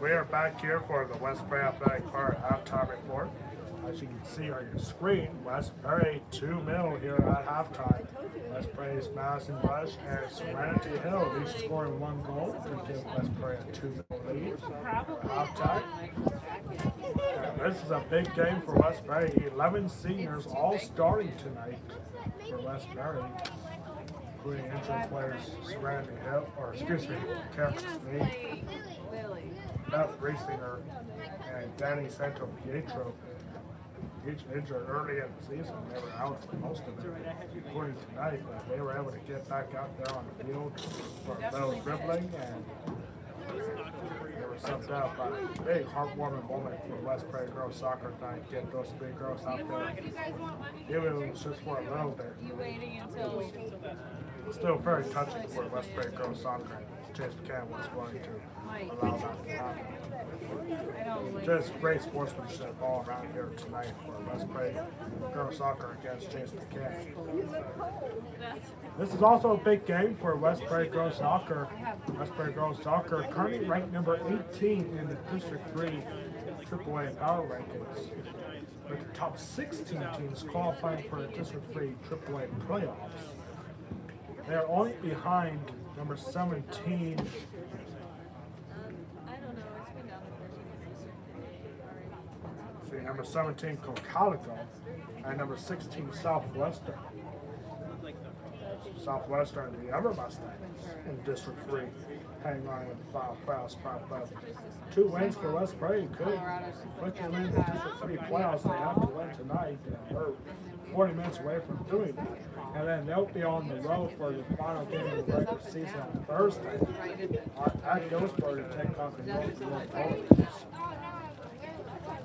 We are back here for the West Prairie Athletic Park halftime report. As you can see on your screen, West Prairie 2-0 here at halftime. West Prairie's Madison Rush and Serenity Hill each scoring one goal to give West Prairie a 2-0 lead at halftime. And this is a big game for West Prairie. 11 seniors all starting tonight for West Prairie, including injured players Serenity Hill, or excuse me, Kevin Smith, Beth Riesinger, and Danny Santo Pietro. Each injured early in the season. They were out for most of it, including tonight, but they were able to get back out there on the field for a little dribbling, and they were subbed out by a big heartwarming moment for West Prairie Girls Soccer tonight. Get those three girls out there. Even if it was just for a little bit. Still very touching for West Prairie Girls Soccer. James Buchanan was willing to allow that to happen. Just great sportsmanship all around here tonight for West Prairie Girls Soccer against James Buchanan. This is also a big game for West Prairie Girls Soccer. West Prairie Girls Soccer currently ranked number 18 in the District 3 AAA Power Rankings, with the top 16 teams qualifying for the District 3 AAA playoffs. They are only behind number 17. See, number 17 Cocalico and number 16 Southwestern. Southwestern, the other Mustangs in District 3, hang on in the final playoff spot. But 2 wins for West Prairie could put them in the District 3 playoffs. They have to win tonight. They're 40 minutes away from doing that. And then they'll be on the road for the final game of the regular season on Thursday at Dillsburg to take on the North Dakota.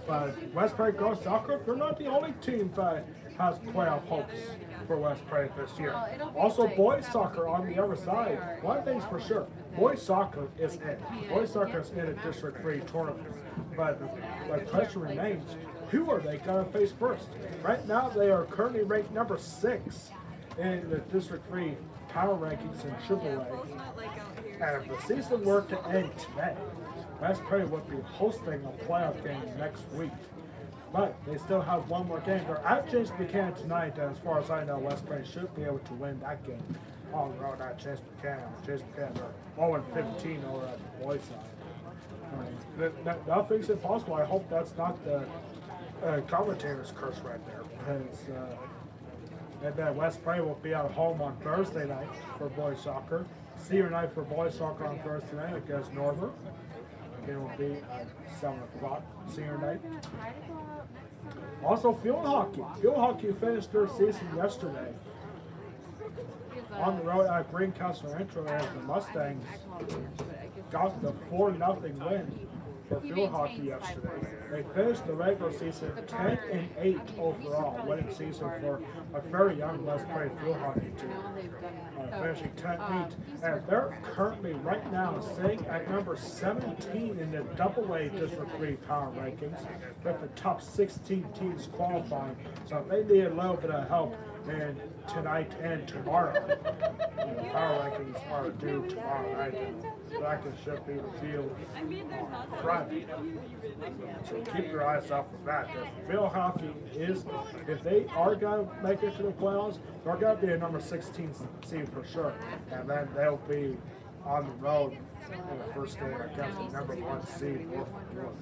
But West Prairie Girls Soccer, they're not the only team that has playoff hopes for West Prairie this year. Also, boys soccer on the other side. One thing's for sure, boys soccer is in. Boys soccer is in a District 3 tournament. But the question remains, who are they going to face first? Right now, they are currently ranked number 6 in the District 3 power rankings in AAA. And if the season were to end today, West Prairie would be hosting a playoff game next week. But they still have one more game. They're at James Buchanan tonight, and as far as I know, West Prairie should be able to win that game on the road at James Buchanan. James Buchanan are 0-15 over at the boys' side. Nothing's impossible. I hope that's not the commentator's curse right there. Because, and then West Prairie will be at home on Thursday night for boys soccer. Senior night for boys soccer on Thursday night against Northern. It will be at 7 o'clock senior night. Also, field hockey. Field hockey finished their season yesterday. On the road at Greencastle Intro, as the Mustangs got the 4-0 win for field hockey yesterday. They finished the regular season 10-8 overall, winning season for a very young West Prairie field hockey team. Finishing 10-8, and they're currently right now sitting at number 17 in the AA District 3 power rankings, with the top 16 teams qualifying. So they need a little bit of help in tonight and tomorrow. The power rankings are due tomorrow night. The bracket should be revealed on Friday. So keep your eyes out for that. The field hockey is, if they are going to make it to the playoffs, they're going to be a number 16 seed for sure. And then they'll be on the road in the first game against the number 1 seed, Norfolk York,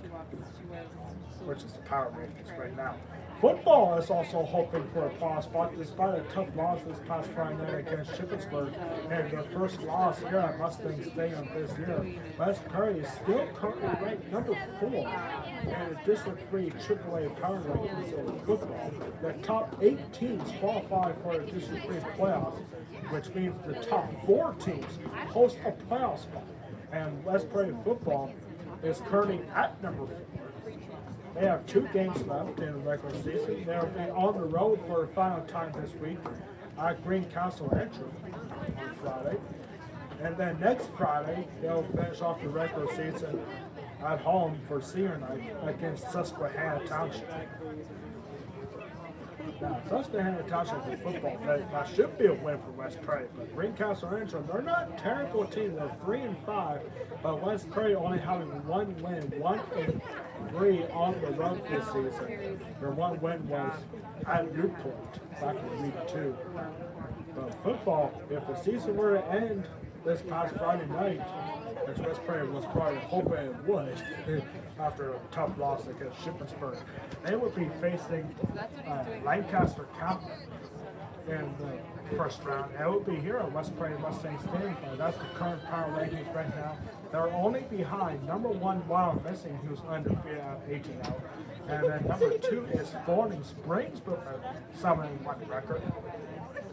which is the power rankings right now. Football is also hoping for a playoff spot despite a tough loss this past Friday night against Shippensburg and their first loss here at Mustang Stadium this year. West Prairie is still currently ranked number 4 in the District 3 AAA power rankings in football. The top 8 teams qualify for the District 3 playoffs, which means the top 4 teams host a playoff spot. And West Prairie football is currently at number 4. They have 2 games left in the regular season. They'll be on the road for the final time this week at Greencastle Entry on Friday. And then next Friday, they'll finish off the regular season at home for senior night against Susquehanna Township. Now, Susquehanna Township in football, that should be a win for West Prairie, but Greencastle Rancho, they're not a terrible team. They're 3-5, but West Prairie only having 1 win, 1-3 on the road this season. Their 1 win was at Newport back in week 2. But football, if the season were to end this past Friday night, which West Prairie was probably hoping it would, after a tough loss against Shippensburg, they would be facing Lancaster Catholic in the first round. It would be here at West Prairie Mustang Stadium. That's the current power rankings right now. They're only behind number 1 Wild Missing, who's undefeated at 18 out. And then number 2 is Thorning Springs with a 7-1 record.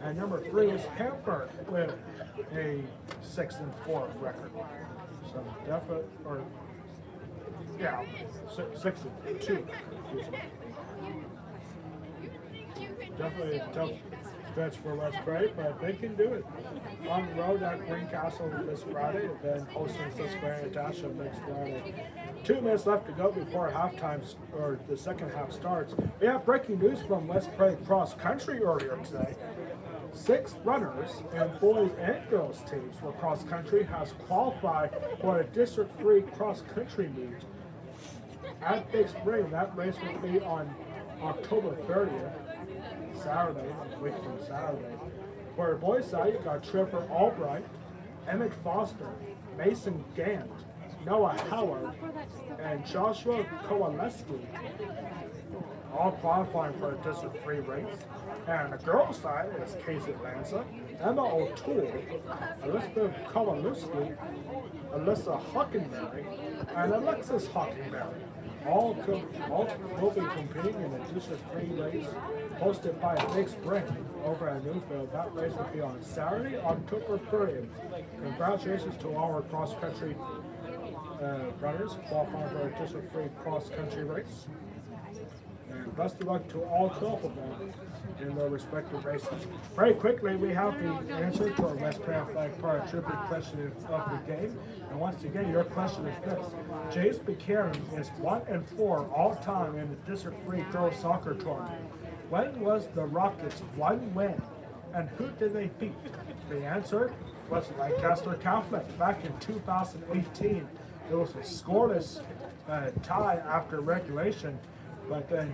And number 3 is Hamburg with a 6-4 record. So definitely, or yeah, 6-2. Definitely a tough stretch for West Prairie, but they can do it. On the road at Greencastle this Friday, and then hosting Susquehanna Township next Friday. 2 minutes left to go before halftime, or the second half starts. We have breaking news from West Prairie Cross Country earlier today. 6 runners and boys and girls teams for cross country has qualified for a District 3 cross country meet at Big Spring. That race will be on October 30th, Saturday, a week from Saturday. For the boys' side, you've got Trevor Albright, Emmett Foster, Mason Gant, Noah Howard, and Joshua Kowaleski, all qualifying for a District 3 race. And the girls' side is Casey Lanza, Emma O'Toole, Elizabeth Kowalewski, Alyssa Hockenberry, and Alexis Hockenberry. All will be competing in the District 3 race hosted by Big Spring over at Newfield. That race will be on Saturday, October 30th. Congratulations to our cross-country runners qualifying for a District 3 cross-country race. And best of luck to all 12 of them in their respective races. Very quickly, we have the answer to our West Prairie Athletic Park trivia question of the game. And once again, your question is this. James Buchanan is 1-4 all time in the District 3 girls soccer tournament. When was the Rockets' 1 win? And who did they beat? The answer was Lancaster Catholic back in 2018. It was a scoreless tie after regulation, but then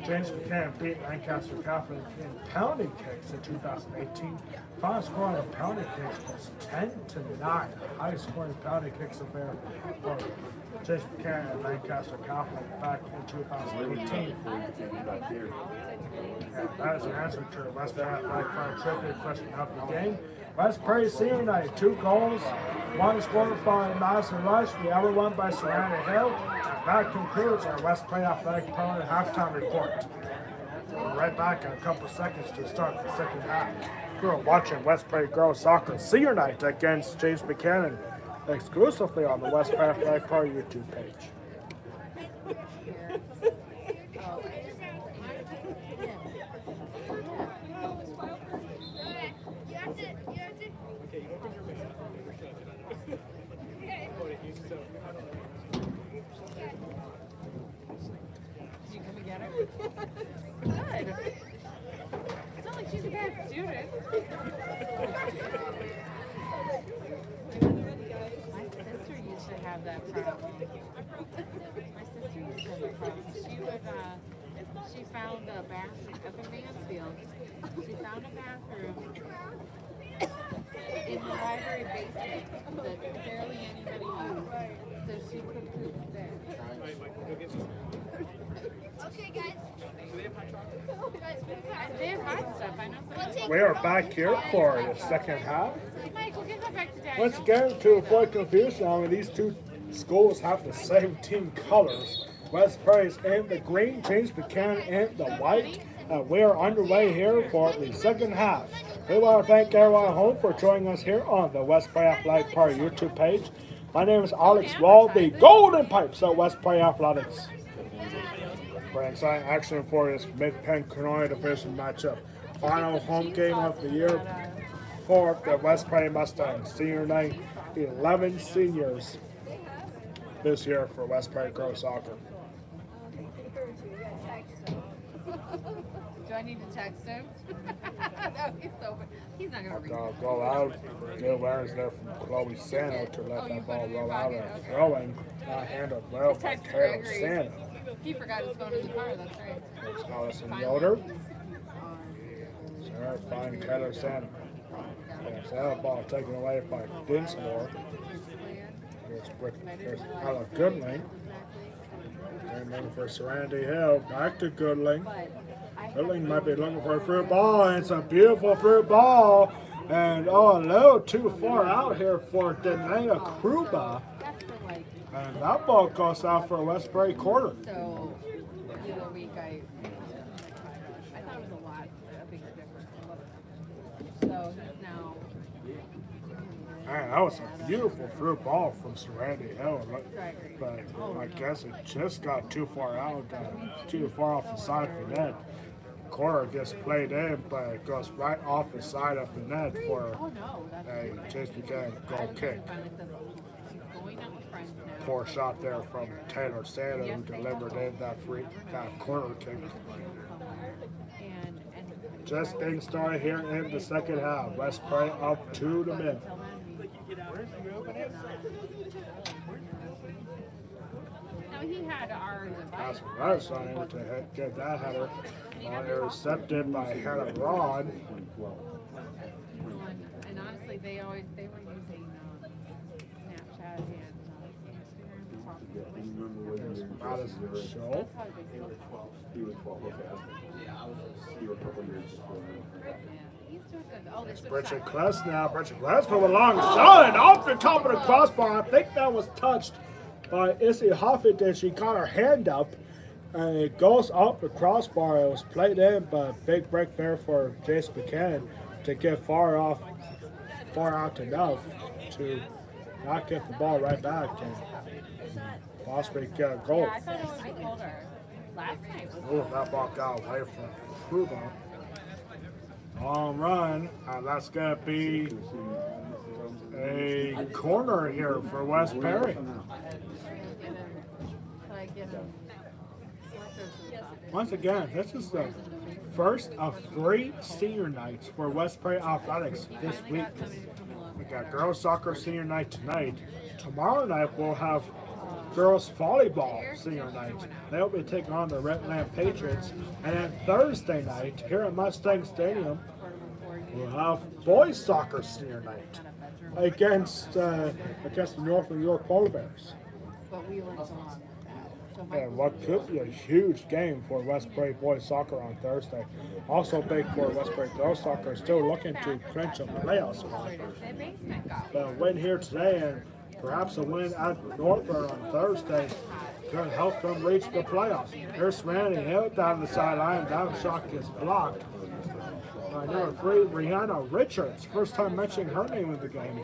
James Buchanan beat Lancaster Catholic in pounding kicks in 2018. Final score on the pounding kicks was 10-9. Highest scoring pounding kicks affair for James Buchanan and Lancaster Catholic back in 2018. And that is an answer to the West Prairie Athletic Club trivia question of the game. West Prairie Senior Night, 2 goals, one scored by Madison Rush, the other one by Serenity Hill. And that concludes our West Prairie Athletic Club halftime report. We're right back in a couple seconds to start the second half. You're watching West Prairie Girls Soccer Senior Night against James Buchanan exclusively on the West Prairie Athletic Club YouTube page. Did you come and get her? Good. It's not like she's a bad student. My sister used to have that problem. She found a bathroom up in Mansfield. She found a bathroom in the library basement that barely anybody used. So she could poop there. Okay, guys. They have hot stuff. I know some. We are back here for the second half. Michael, give that back to Daddy. Once again, to avoid confusion, I mean, these two schools have the same team colors. West Prairie's in the green, James Buchanan in the white. We are underway here for the second half. We want to thank everyone at home for joining us here on the West Prairie Athletic Party YouTube page. My name is Alex Wall, the Golden Pipes at West Prairie Athletics. Very exciting action for this Mid-Penn Canonia Division matchup. Final home game of the year for the West Prairie Mustangs. Senior night, 11 seniors this year for West Prairie Girls Soccer. Do I need to text him? No, he's so. He's not gonna read. Go out. Good awareness there from Chloe Sano to let that ball roll out and throw in. Handled well by Taylor Sano. He forgot his phone in the car. That's right. There's Allison Yoder. Sarah finding Taylor Sano. There's that ball taken away by Dinsmore. There's Ella Goodling. And then for Serenity Hill, back to Goodling. Goodling might be looking for a fruit ball, and it's a beautiful fruit ball. And a little too far out here for Denea Kruba. And that ball goes out for a West Prairie quarter. So the other week I thought it was a big difference. So he's now. Man, that was a beautiful fruit ball from Serenity Hill. But I guess it just got too far out, too far off the side of the net. Quarter gets played in, but it goes right off the side of the net for a James Buchanan goal kick. Poor shot there from Taylor Sano, who delivered in that corner kick. Just getting started here in the second half. West Prairie up 2 to mid. He had our That's right, able to get that header. Intercepted by Hannah Rod. And honestly, they were using Snapchat and Instagram. There's Madison Show. He was 12. Okay. You were a couple years before. He's doing good. Oh, Bridget Kless now. Bridget Kless with a long shot and off the top of the crossbar. I think that was touched by Issy Huffington. She got her hand up and it goes off the crossbar. It was played in, but big break there for Jace Buchanan to get far out enough to not get the ball right back and possibly get a goal. Yeah, I thought it was colder last night. Oh, that ball got away from Kruba. Long run, and that's going to be a corner here for West Perry. Once again, this is the first of 3 senior nights for West Prairie Athletics this week. We got girls soccer senior night tonight, tomorrow night we'll have girls volleyball senior night. They'll be taking on the Redland Patriots. And then Thursday night, here at Mustang Stadium, we'll have boys soccer senior night against the North New York Polar Bears. But we went along with that. So And what could be a huge game for Westbury boys soccer on Thursday. Also big for Westbury girls soccer, still looking to clinch a playoff spot. the basement go? But a win here today and perhaps a win at Northburn on Thursday could help them reach the playoffs. Here's Randy Hill down the sideline. That shot gets blocked. Number 3, Brianna Richards. First time mentioning her name in the game.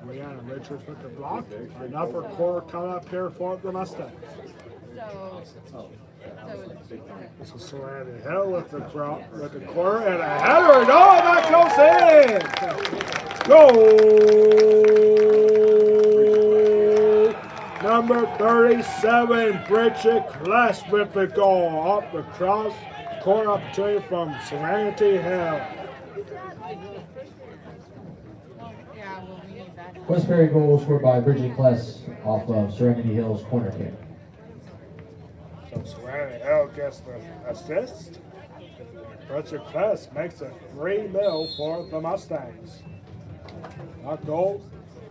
Brianna Richards with the block. Another quarter coming up here for the Mustangs. So This is Randy Hill with the quarter and a header. No, that goes in. Goal! Number 37, Bridget Kless with the goal. Up the cross. Corner opportunity from Serenity Hill. yeah, well, we need that. Westbury goal scored by Bridget Kless off of Serenity Hills corner kick. So Serenity Hill gets the assist. Bridget Kless makes it 3-0 for the Mustangs. That goal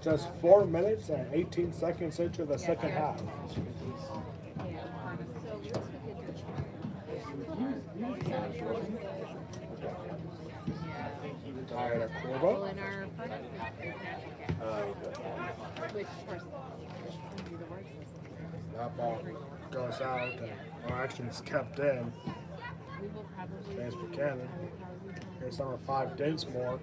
just 4 minutes and 18 seconds into the second half. Tired of Well, Corvo. in our first which first would be the worst. That ball goes out and actually it's kept in. We will probably James Buchanan. Here's number 5, Dinsmore.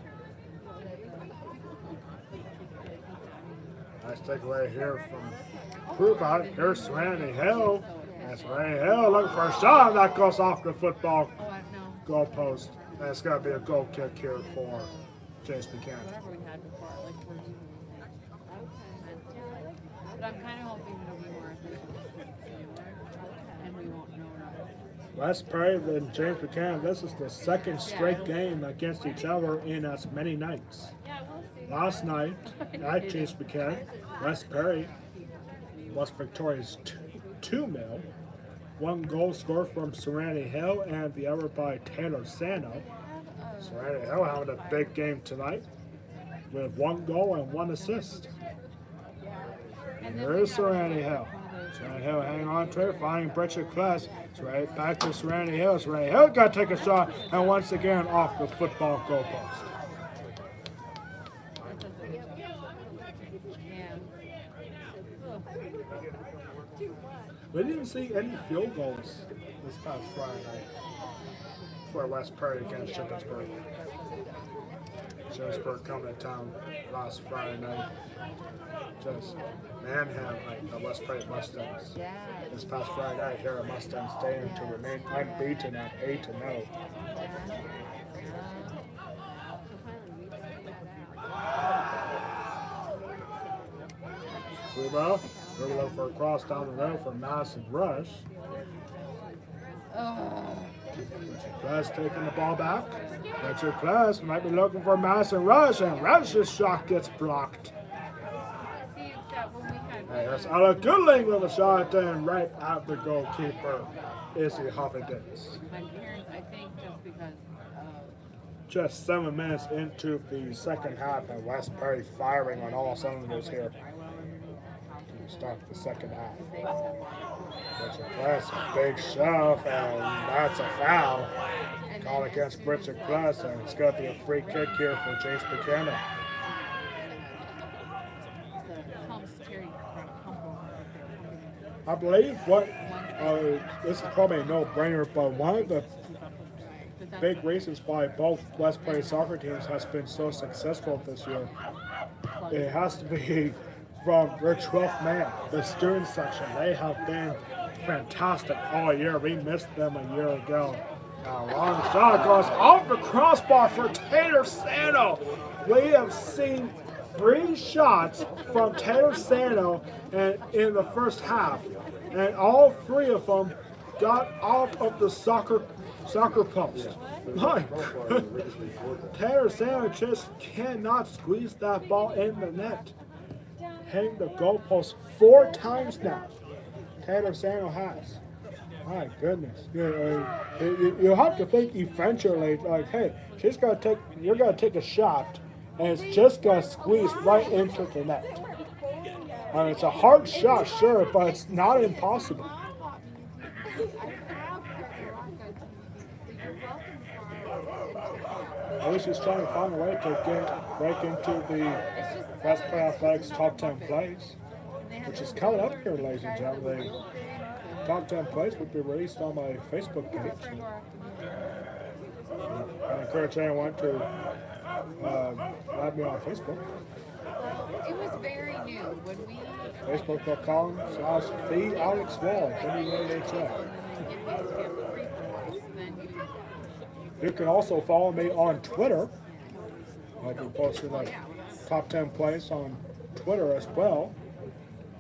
Nice takeaway here from Krupa. Here's Serenity Hill. And Serenity Hill looking for a shot. That goes off the football oh, I know. goal post. And it's going to be a goal kick here for James Buchanan. Whatever we had before, like we're doing the same. But I'm kind of hoping it'll be more efficient. And we won't know enough. West Prairie and James Buchanan, this is the second straight game against each other in as many nights. Last night at James Buchanan, West Prairie was victorious 2-0. One goal scored from Serenity Hill and the other by Taylor Sano. Serenity Hill having a big game tonight with 1 goal and 1 assist. And here's Serenity Hill. Serenity Hill hanging on to it, finding Bridget Kless. It's right back to Serenity Hill. Serenity Hill got to take a shot and once again off the football goal post. We didn't see any field goals this past Friday night for West Prairie against Shippensburg. Shippensburg coming to town last Friday night. Just manhandling the West Prairie Mustangs. This past Friday night here at Mustang Stadium to remain unbeaten at 8-0. Rubo, we're looking for a cross down the road for Madison Rush. Rush taking the ball back. Richard Kless might be looking for Madison Rush, and Rush's shot gets blocked. See, that when we had Hey, that's Ella Goodling with a shot in right at the goalkeeper, Izzy Huffington. my parents, I think just because Just 7 minutes into the second half, and West Prairie firing on all cylinders here to start the second half. Richard Kless, a big shove, and that's a foul. Call against Richard Kless, and it's going to be a free kick here for James Buchanan. the pumps carry pump over. I believe this is probably a no-brainer, but one of the big reasons why both West Prairie soccer teams has been so successful this year, it has to be from their 12th man, the student section. They have been fantastic all year. We missed them a year ago. Long shot goes off the crossbar for Taylor Sano. We have seen 3 shots from Taylor Sano in the first half, and all 3 of them got off of the soccer post. My goodness. Taylor Sano just cannot squeeze that ball in the net. hitting the goalpost 4 times now. Taylor Samuel has. My goodness. You have to think eventually, like, hey, you're gonna take a shot, and it's just gonna squeeze right into the net. I mean, it's a hard shot, sure, but it's not impossible. At least he's trying to find a way to break into the West Point Athletics top 10 place, which is coming up here, ladies and gentlemen. The top 10 place will be released on my Facebook page. I encourage anyone to add me on Facebook. It was very new when we. Facebook.com/the Alex Wall, WAHL. You can also follow me on Twitter. I'll be posting like top 10 plays on Twitter as well.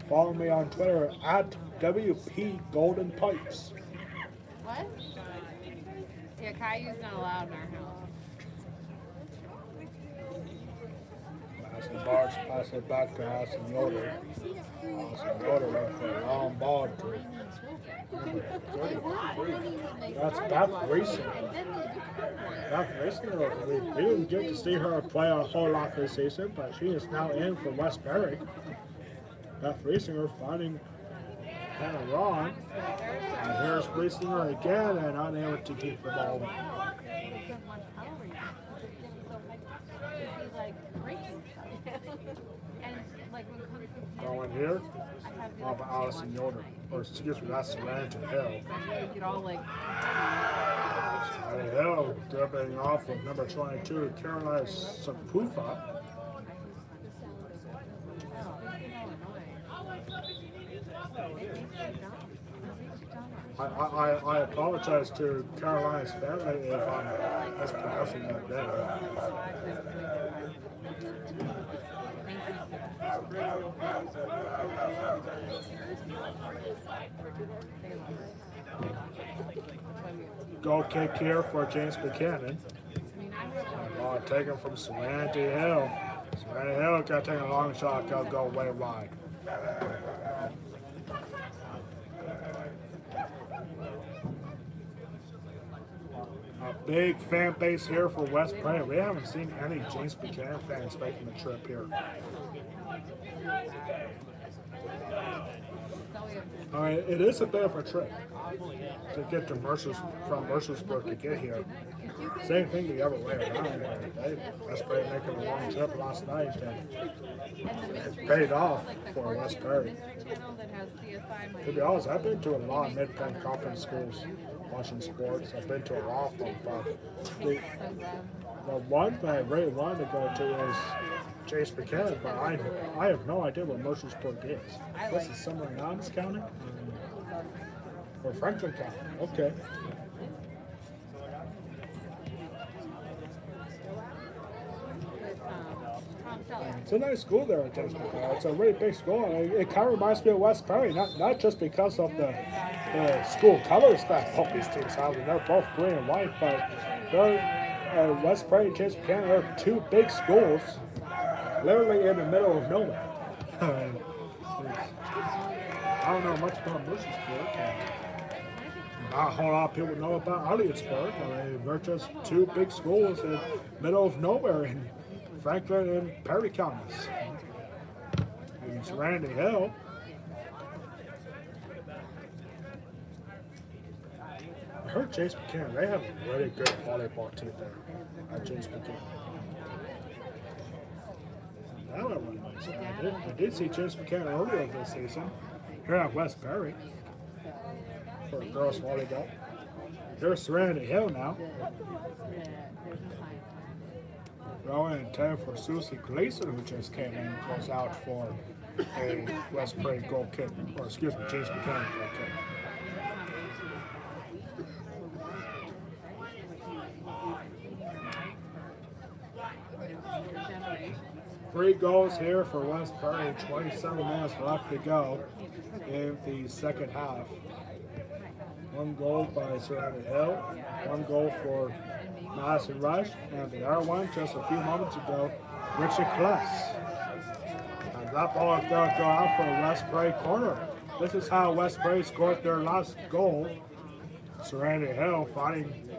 Follow me on Twitter at WP Golden Pipes. What? Yeah, Caillou's not allowed in our house. Passing Bart's pass it back to Hassan Yoder. Hassan Yoder went for a long ball. That's Beth Racing. Beth Racing, we didn't get to see her play a whole lot this season, but she is now in for Westbury. Beth Racing finding Hannah Ron. And here's Racing again and unable to keep the ball. Going here, off of Allison Yoder. Or excuse me, that's Serenity Hill. Serenity Hill dribbling off of number 22, Caroline Sapufa. I apologize to Caroline's family if I'm mispronouncing that name. Goal kick here for James Buchanan. Ball taken from Serenity Hill. Serenity Hill got taken a long shot, got to go way wide. A big fan base here for West Point. We haven't seen any James Buchanan fans making the trip here. It is a bit of a trip to get to Mercersburg to get here. Same thing the other way around. West Point making a long trip last night and it paid off for West Point. To be honest, I've been to a lot of mid-Penn conference schools watching sports. I've been to a lot of them, but the one that I really wanted to go to is Chase Buchanan, but I have no idea what Mercersburg is. This is somewhere in Adams County? Or Franklin County. Okay. It's a nice school there at Chase Buchanan. It's a really big school. It kind of reminds me of West Perry, not just because of the school colors that both these teams have. They're both green and white, but they're West Perry and Chase Buchanan are two big schools, literally in the middle of nowhere. I don't know much about Mercersburg. Not a whole lot of people know about Elliotsburg. They're just two big schools in the middle of nowhere in Franklin and Perry counties. And Serenity Hill. I heard Chase Buchanan, they have a really good volleyball team there at Chase Buchanan. That one really nice. I did see Chase Buchanan earlier this season here at West Perry for girls volleyball. Here's Serenity Hill now. Throwing in 10 for Susie Gleason, who just came in and close out for a West Prairie goal kick, or excuse me, James Buchanan goal kick. Three goals here for West Prairie, 27 minutes left to go in the second half. One goal by Serenity Hill, one goal for Madison Rush, and the other one just a few moments ago, Richard Kless. And that ball is going to go out for West Prairie corner. This is how West Prairie scored their last goal. Serenity Hill fighting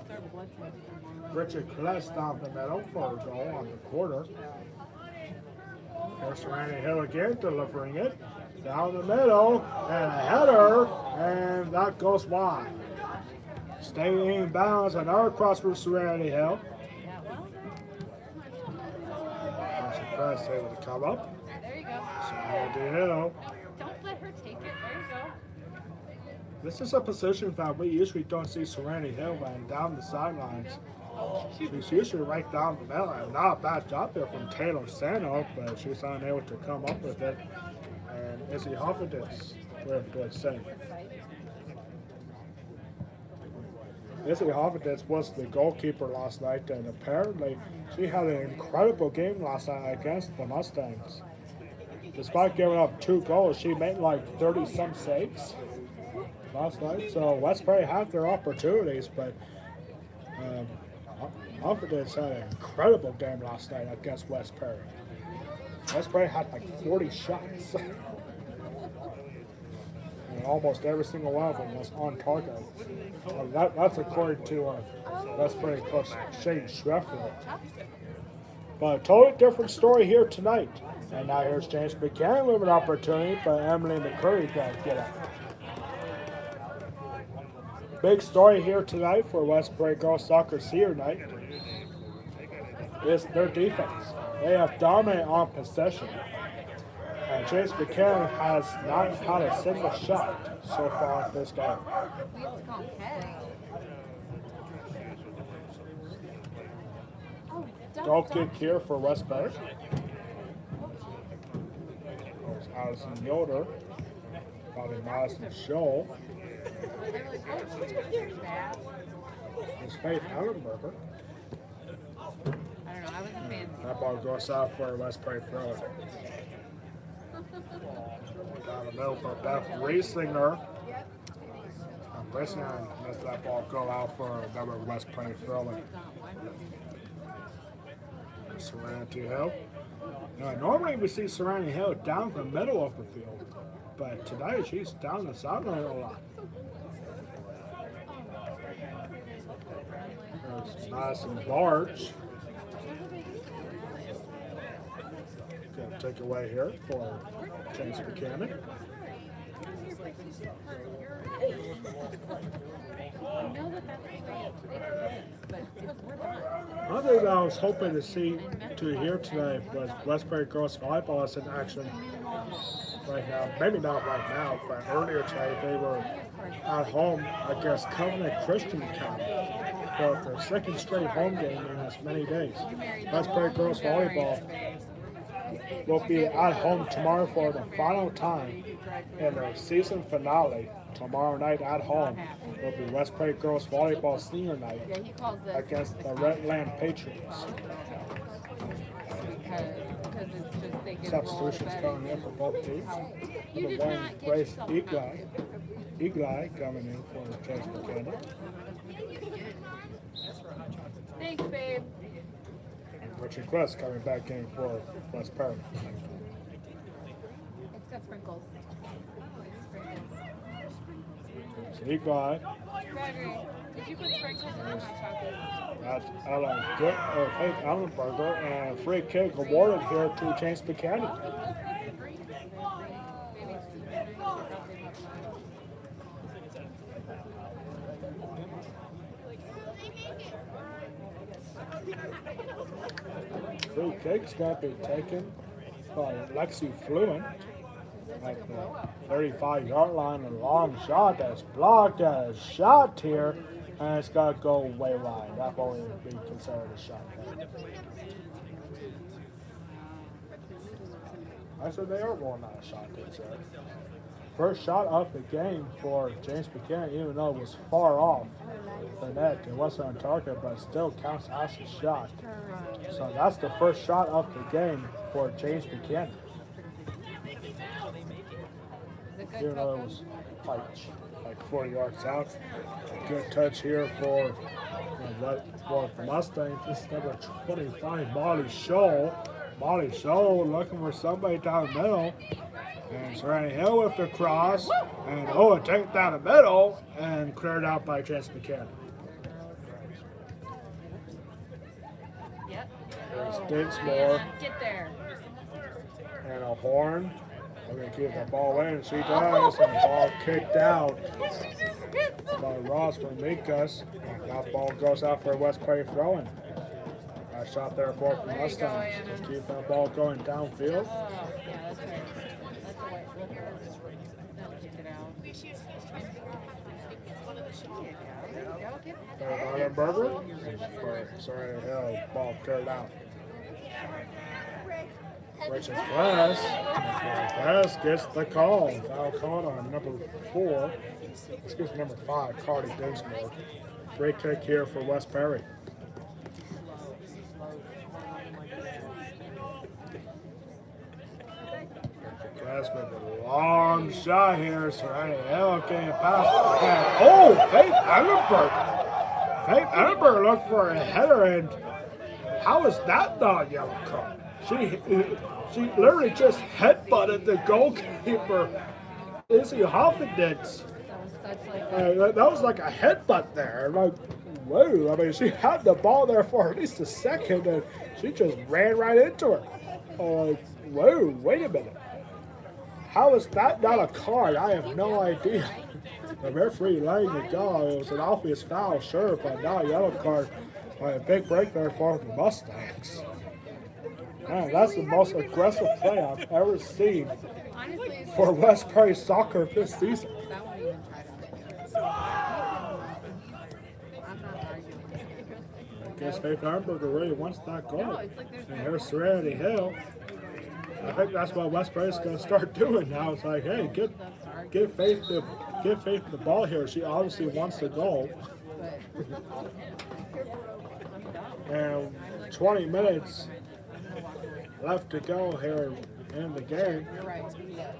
Richard Kless down the middle for a goal on the quarter. Here's Serenity Hill again delivering it down the middle and a header, and that goes wide. Staying in bounds, another cross for Serenity Hill. Richard Kless able to come up. There you go. Serenity Hill. Don't let her take it. There you go. This is a position that we usually don't see Serenity Hill and down the sidelines. She's usually right down the middle. And not a bad job there from Taylor Sano, but she's unable to come up with it. And Izzy Hofferditz with the save. Izzy Hofferditz was the goalkeeper last night, and apparently she had an incredible game last night against the Mustangs. Despite giving up 2 goals, she made like 30-some saves last night. So West Prairie had their opportunities, but Hofferditz had an incredible game last night against West Prairie. West Prairie had like 40 shots. And almost every single one of them was on target. That's according to West Prairie coach Shane Schreffler. But a totally different story here tonight. And now here's James Buchanan with an opportunity, but Emily McCurry got to get up. Big story here tonight for West Prairie Girls Soccer Senior Night is their defense. They have dominated on possession. And James Buchanan has not had a single shot so far in this game. We have to call him heads. Oh, Goal kick here for West Prairie. There's Addison Yoder. Probably Madison Scholl. There's Faith Ellenberger. I don't know. I wasn't fancy. That ball goes out for West Prairie throw. Down the middle for Beth Riesinger. Riesinger lets that ball go out for another West Prairie throw. Serenity Hill. Now, normally we see Serenity Hill down the middle of the field, but today she's down the sideline a lot. There's Madison Barge. Gonna take away here for James Buchanan. One thing that I was hoping to hear today was West Prairie Girls Volleyball is in action right now. Maybe not right now, but earlier today they were at home against Covenant Christian Academy for their second straight home game in as many days. West Prairie Girls Volleyball will be at home tomorrow for the final time in their season finale. Tomorrow night at home will be West Prairie Girls Volleyball Senior Night against the Redland Patriots. Substitutions coming in for both teams. Number 1, Grace Eagle coming in for James Buchanan. Thanks, babe. And Richard Quest coming back in for West Prairie. It's got sprinkles. Eagle Gregory, did you put sprinkles in the hot chocolate? That's Faith Ellenberger, and free kick awarded here to James Buchanan. Free kick's going to be taken by Lexi Fluent at the 35-yard line. A long shot that's blocked as a shot here, and it's got to go way wide. That won't even be considered a shot. I said they are going on a shot there, sir. First shot of the game for James Buchanan, even though it was far off the net. It wasn't on target, but it still counts as a shot. So that's the first shot of the game for James Buchanan. Even though it was like 40 yards out. Good touch here for the Mustangs. This is number 25, Molly Scholl. Molly Show looking for somebody down the middle. And Serenity Hill with the cross. And oh, it takes down the middle and cleared out by Chance Buchanan. Yep. There's Dinsmore Get there. and a horn. I'm going to keep the ball in. She does. And the ball kicked out by Ross Mikas. That ball goes out for West Prairie throwing. Nice shot there for the Mustangs. Just keep that ball going downfield. Oh, yeah, that's right. That's the white look. They'll kick it out. There you go. Get Burger. Sorry, Hill. Ball cleared out. Richard Glass gets the call. Foul called on number 4. Excuse me, number 5, Cardi Dinsmore. Free kick here for West Perry. Glass with a long shot here. Serenity Hill getting past. And oh, Faith Edinburgh. Faith Edinburgh looked for a header, and how is that not a yellow card? She literally just headbutted the goalkeeper, Izzy Hoffenditz. That was like a headbutt there. Like, whoa. I mean, she had the ball there for at least a second, and she just ran right into her. Like, whoa, wait a minute. How is that not a card? I have no idea. The referee letting it go. It was an obvious foul, sure, but not a yellow card. A big break there for the Mustangs. Man, that's the most aggressive play I've ever seen for West Prairie soccer this season. That won't even try to. I'm not arguing. I guess Faith Armberger really wants that goal. No, it's like there's And here's Serenity Hill. I think that's what West Prairie's going to start doing now. It's like, hey, give Faith the ball here. She obviously wants the goal. And 20 minutes left to go here in the game. You're right.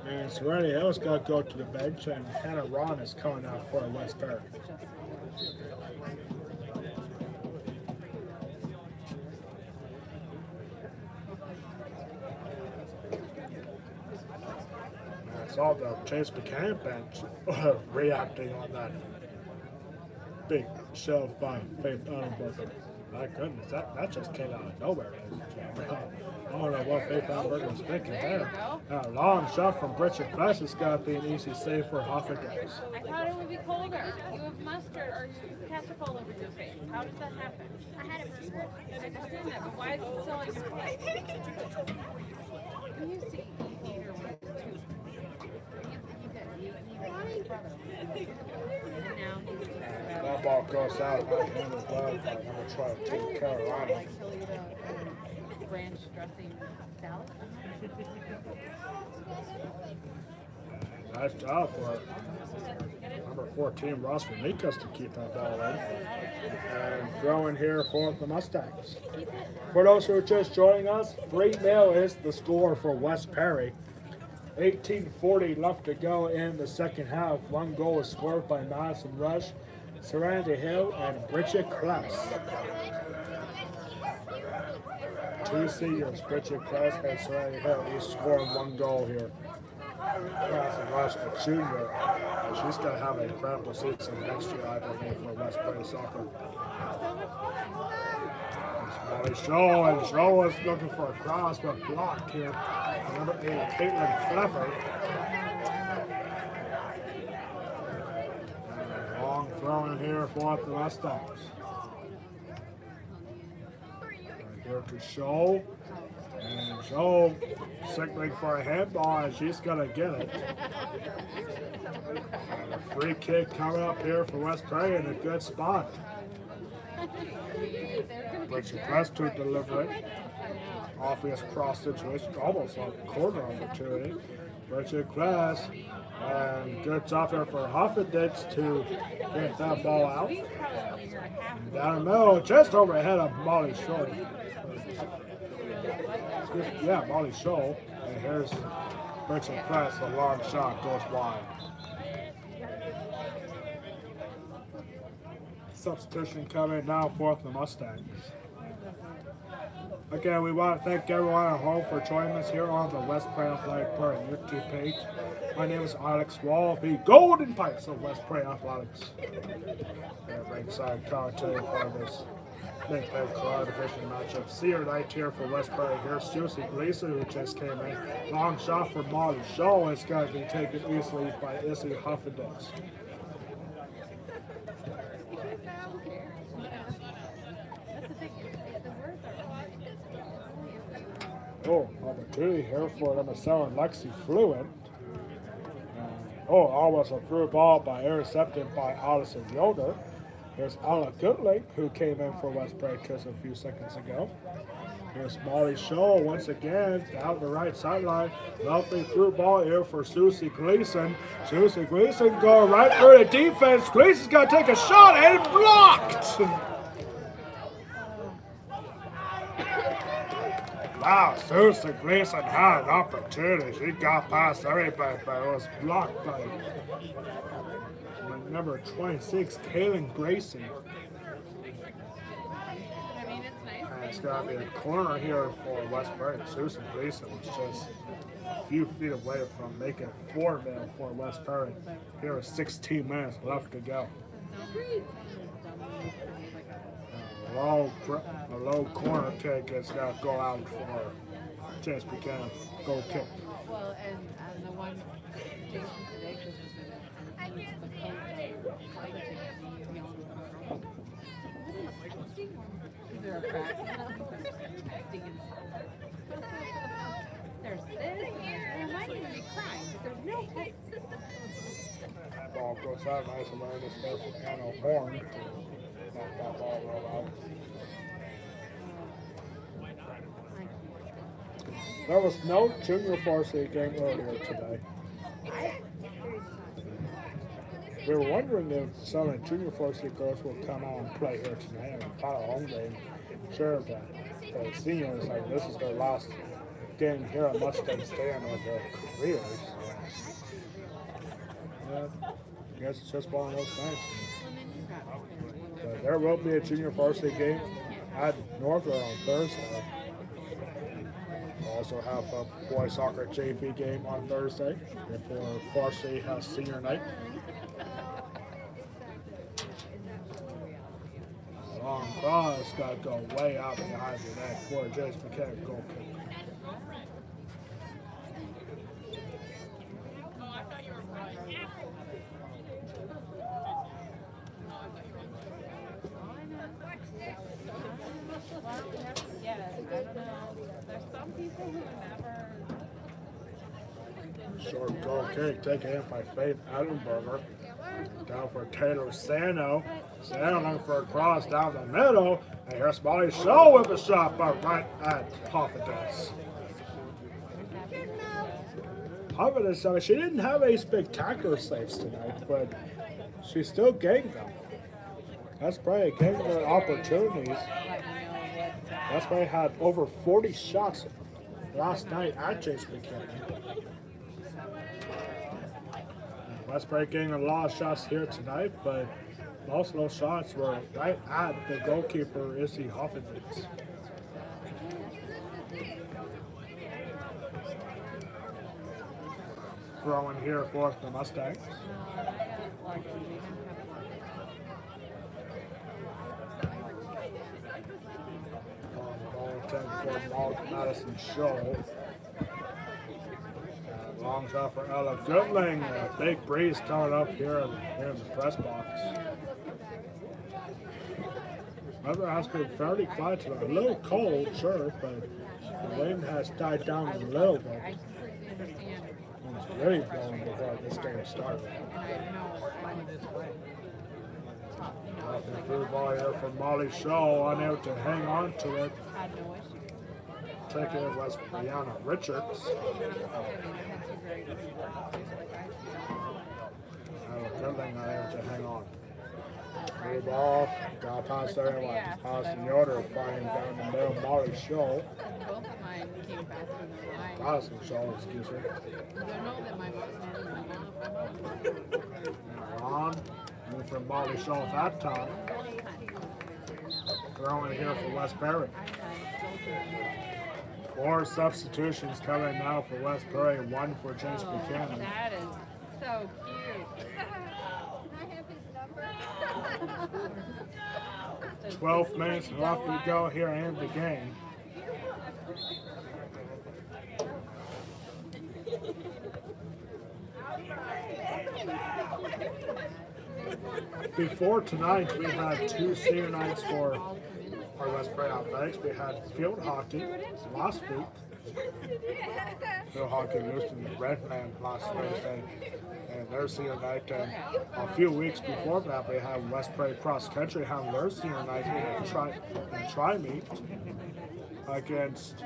And Serenity Hill's got to go to the bench, and Hannah Ron is coming out for West Perry. I saw the Chase Buchanan bench reacting on that big shove by Faith Ellenberger. My goodness, that just came out of nowhere. I don't know what Faith Ellenberger was thinking there. Long shot from Bridget Price has got to be an easy save for Hoffenditz. I thought it would be colder. You have mustard or you ketchup all over your face. How does that happen? I had it mustard. I understand that, but why is it still on your face? You used to eat either one too. That ball goes out at the end of the ball by number 12, Carolina. Like Toledo ranch dressing salad. Nice job for number 14, Ross Mikas, to keep that ball in. And throwing here for the Mustangs. For those who are just joining us, 3-0 is the score for West Perry. 18:40 left to go in the second half. One goal was scored by Madison Rush, Serenity Hill, and Bridget Kress. Two seniors, Bridget Kress and Serenity Hill, each scoring one goal here. Madison Rush, a junior, and she's going to have an incredible season next year, I believe, for West Prairie soccer. Molly Shaw, and Shaw was looking for a cross, but blocked here. Number 8, Caitlin Clever. And a long throw in here for the Mustangs. Right here to Shaw. And Shaw signaling for a handball, and she's going to get it. And a free kick coming up here for West Prairie in a good spot. Richard Press to deliver it. Obvious cross situation, almost a corner opportunity. Richard Press, and good job there for Hoffenditz to get that ball out. And down the middle, just overhead of Molly Shaw. Yeah, Molly Shaw. And here's Richard Press, a long shot goes wide. Substitution coming now for the Mustangs. Again, we want to thank everyone at home for joining us here on the West Prairie Athletic Park YouTube page. My name is Alex Wall, the Golden Pikes of West Prairie Athletics. Ringside commentary for this Big Bad Colorado Division matchup. Senior night here for West Prairie. Here's Susie Gleason, who just came in. Long shot for Molly Shaw. It's going to be taken easily by Izzy Huffendales. Oh, opportunity here for number 7, Lexi Fluent. Almost a through ball by intercepted by Allison Yoder. Here's Ella Goodlake, who came in for West Prairie just a few seconds ago. Here's Molly Shaw once again down the right sideline. Lovely through ball here for Susie Gleason. Susie Gleason going right through the defense. Gleason's got to take a shot and blocked. Wow, Susan Gleason had an opportunity. She got past everybody, but it was blocked by number 26, Kaylin Gracie. And it's going to be a corner here for West Prairie. Susan Gleason was just a few feet away from making 4-0 for West Prairie. Here is 16 minutes left to go. A low corner kick is going to go out for James Buchanan. Goal kick. Well, and the one Jason today was is there a crack? There's this, and there might even be crime, but there's no place. That ball goes out nice and wide. This goes to Piano Horn. Let that ball roll out. There was no junior varsity game earlier today. We were wondering if some of the junior varsity girls will come out and play here tonight and fight a home game. Sure, the seniors, like, this is their last game here at Mustang Stadium of their careers. I guess it's just one of those things. But there will be a junior varsity game at Northland on Thursday. We'll also have a boys soccer JV game on Thursday before varsity has senior night. Long cross got to go way out behind the net for James Buchanan goal kick. Short goal kick taken in by Faith Edinburgh. Down for Taylor Sano. Sano looking for a cross down the middle. And here's Molly Shaw with a shot, but right at Huffendales. Huffendales, I mean, she didn't have any spectacular saves tonight, but she still gained them. That's probably gave her opportunities. That's why I had over 40 shots last night at James Buchanan. West Prairie getting a lot of shots here tonight, but most of those shots were right at the goalkeeper, Izzy Huffendales. Throwing here for the Mustangs. For Madison Show. Long shot for Ella Goodling. A big breeze coming up here in the press box. Weather has been fairly quiet today. A little cold, sure, but the wind has died down a little bit. It's really blowing before this game started. Through ball here from Molly Shaw, unable to hang on to it. Taking it was Brianna Richards. Goodling unable to hang on. Through ball, got past everyone. Allison Yoder fighting down the middle. Molly Shaw. Both of mine came faster than mine. Allison Shaw, excuse me. I don't know that mine was On. And from Molly Shaw that time. Throwing here for West Prairie. 4 substitutions coming now for West Prairie, 1 for James Buchanan. That is so cute. 12 minutes left to go here in the game. Before tonight, we had 2 senior nights for our West Prairie Athletics. We had field hockey last week. Field hockey used in the Redland last Thursday, and their senior night. And a few weeks before that, we had West Prairie Cross Country having their senior night in a tri-meet against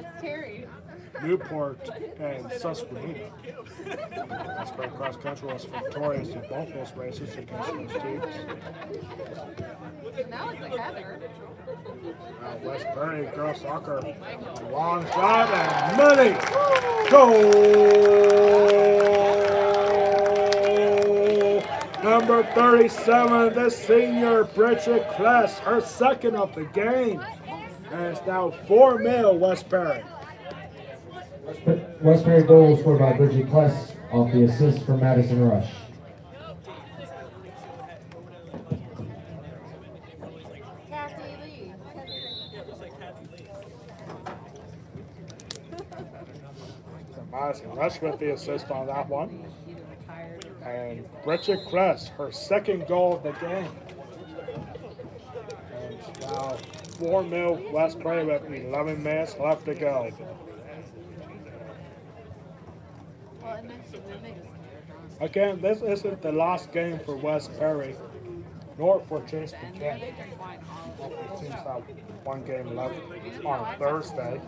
Newport and Susquehanna. West Prairie Cross Country was victorious in both those races against those teams. That looks like Heather. West Prairie girls soccer, a long shot and money. Goal! Number 37, the senior Bridget Kless, her second of the game. And it's now 4-0 West Prairie. West Prairie goal scored by Bridget Kless off the assist from Madison Rush. Kathy Lee. So Madison Rush with the assist on that one. And Bridget Kless, her second goal of the game. And it's now 4-0 West Prairie with 11 minutes left to go. Again, this isn't the last game for West Prairie, nor for James Buchanan. Both teams have one game left on Thursday.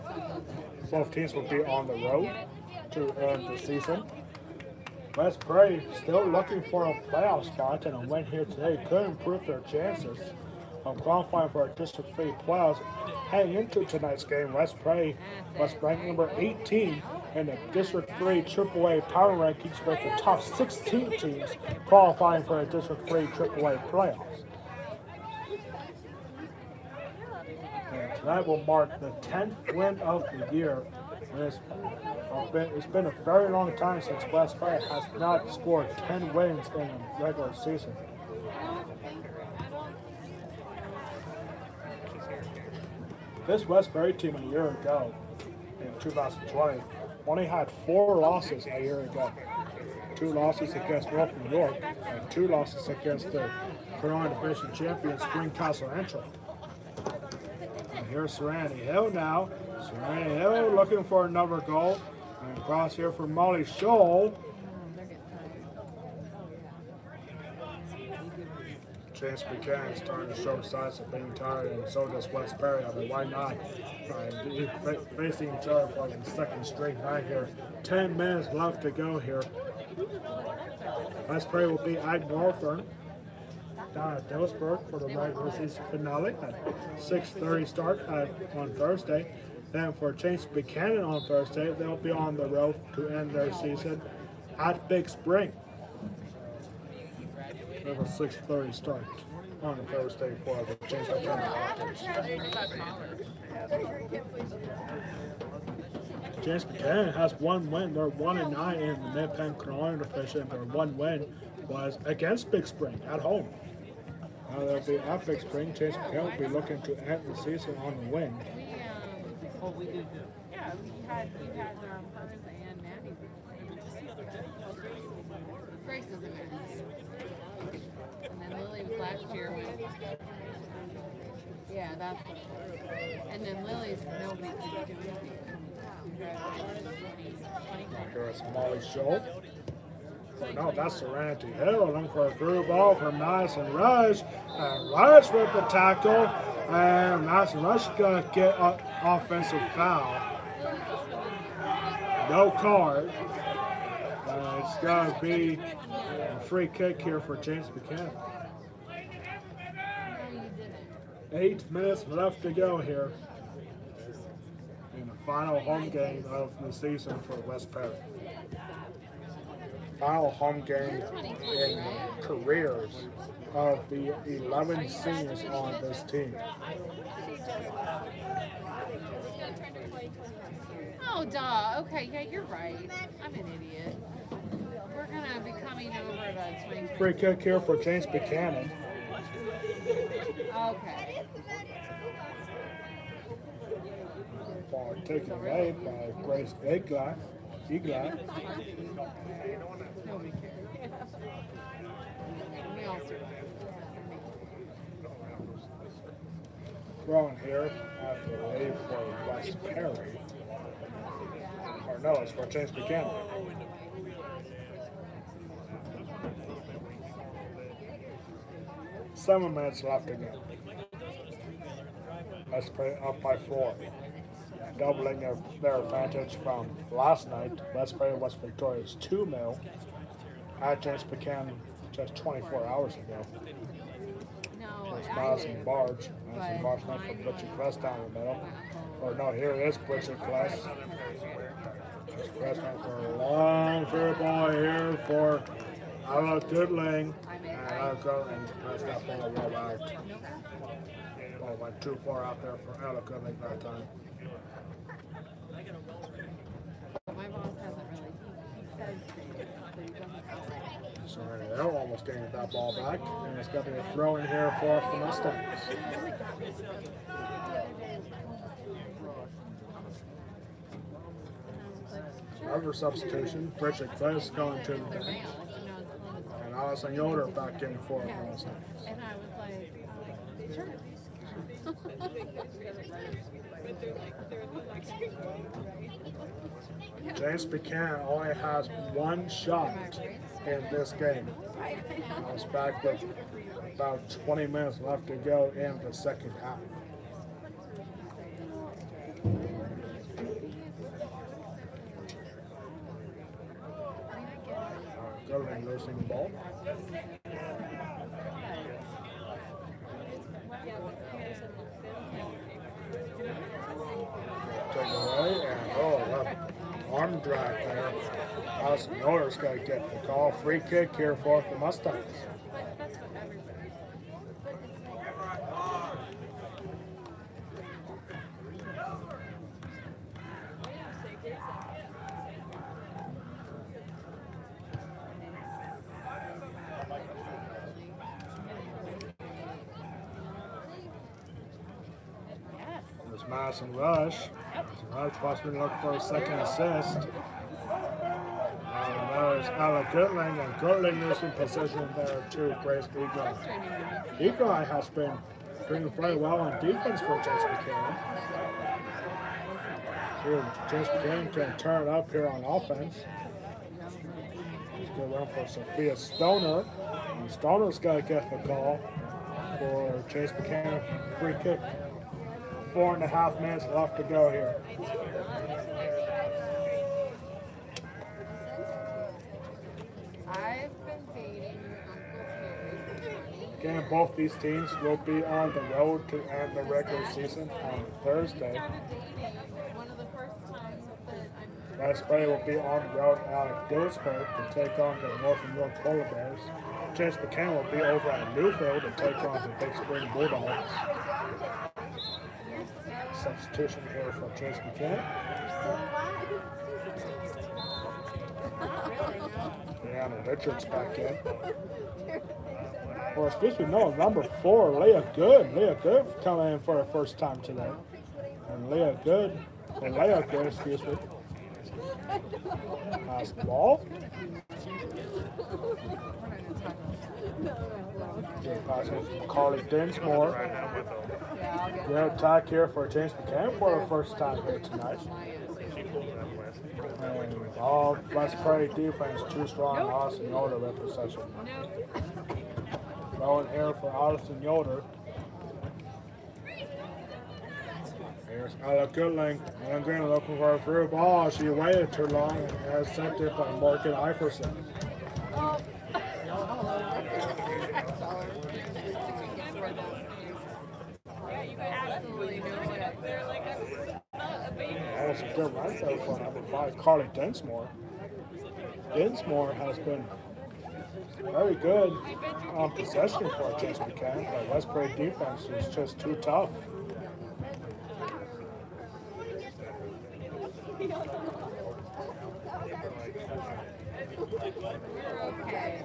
Both teams will be on the road to end the season. West Prairie still looking for a playoff spot, and a win here today could improve their chances of qualifying for a District 3 playoffs. Heading into tonight's game, West Prairie was ranked number 18 in the District 3 AAA power rankings, with the top 16 teams qualifying for a District 3 AAA playoffs. And tonight will mark the 10th win of the year. And it's been a very long time since West Prairie has not scored 10 wins in a regular season. This West Prairie team a year ago, in 2020, only had 4 losses a year ago. 2 losses against North New York and 2 losses against the Corona Division champions Greencastle Entry. And here's Serenity Hill now. Serenity Hill looking for another goal. And across here for Molly Scholl. James Buchanan starting to show signs of being tired, and so does West Prairie. I mean, why not? Facing each other for the second straight night here. 10 minutes left to go here. West Prairie will be at Northern down at Dillsburg for the regular season finale at 6:30 start on Thursday. Then for James Buchanan on Thursday, they'll be on the road to end their season at Big Spring. With a 6:30 start on a Thursday for the James Buchanan Hawkins. James Buchanan has 1 win. They're 1-9 in the Mid-Penn Carolina division. Their 1 win was against Big Spring at home. Now they'll be at Big Spring. James Buchanan will be looking to end the season on the win. Yeah, we had hers and Maddie's. Grace is a mess. And then Lily was last year when, yeah, that's what it was. And then Lily's nobody could do anything. Here's Molly Scholl. No, that's Serenity Hill. Looking for a through ball from Madison Rush. And Rush with the tackle. And Madison Rush is going to get an offensive foul. No card. It's going to be a free kick here for James Buchanan. 8 minutes left to go here in the final home game of the season for West Prairie. Final home game in careers of the 11 seniors on this team. Oh, duh. Okay, yeah, you're right. I'm an idiot. We're gonna be coming over to swing. Free kick here for James Buchanan. Okay. Ball taken away by Grace Egla. Nobody cares. We all survived. Throwing here, I believe, for West Perry. Or no, it's for James Buchanan. 7 minutes left to go. Let's play up by 4. Doubling their advantage from last night. Let's play was victorious 2-0 at James Buchanan just 24 hours ago. No, It's I Madison did. Barge. Madison Barge went for Butcher Crest down the middle. Or no, here it is Butcher Crest. Crest went for a long through ball here for Ella Goodling. And Ella Goodling has that ball well out. Ball went too far out there for Ella Goodling that time. My boss hasn't really. He says things, but he doesn't outright. So they're almost getting that ball back. And it's going to be a throw in here for the Mustangs. Another substitution. Bridget Close going to and Allison Yoder back in for the Mustangs. And I was like, sure. James Buchanan only has 1 shot in this game. I was back with about 20 minutes left to go in the second half. Goodling losing the ball. Take away and that arm drag there. Allison Yoder's got to get the call. Free kick here for the Mustangs. There's Madison Rush. Rush possibly looking for a second assist. And there's Ella Goodling, and Goodling is in position there to Grace Eagle. Eagle has been doing very well on defense for James Buchanan. So James Buchanan can turn it up here on offense. He's going to run for Sophia Stoner. And Stoner's got to get the call for James Buchanan free kick. 4.5 minutes left to go here. I've been dating Uncle Terry. Again, both these teams will be on the road to end the regular season on Thursday. Started dating one of the first times that I'm. Last play will be on the road at Dillsburg to take on the Northern York Polar Bears. James Buchanan will be over at Newfield to take on the Big Spring Bulldogs. Substitution here for James Buchanan. Deanna Richards back in. Or excuse me, no, number 4, Leah Good. Leah Good coming in for the first time today. And Leah Good, excuse me. Pass the ball. Passing Carly Dinsmore. Good attack here for James Buchanan for the first time here tonight. And all West Prairie defense too strong. Allison Yoder with possession. Going here for Allison Yoder. Here's Ella Goodling. Ella Goodling looking for a through ball. She waited too long and has sent it by Morgan Iverson. That was a good run there for number 5, Carly Dinsmore. Dinsmore has been very good on possession for James Buchanan, but West Prairie defense is just too tough. Okay.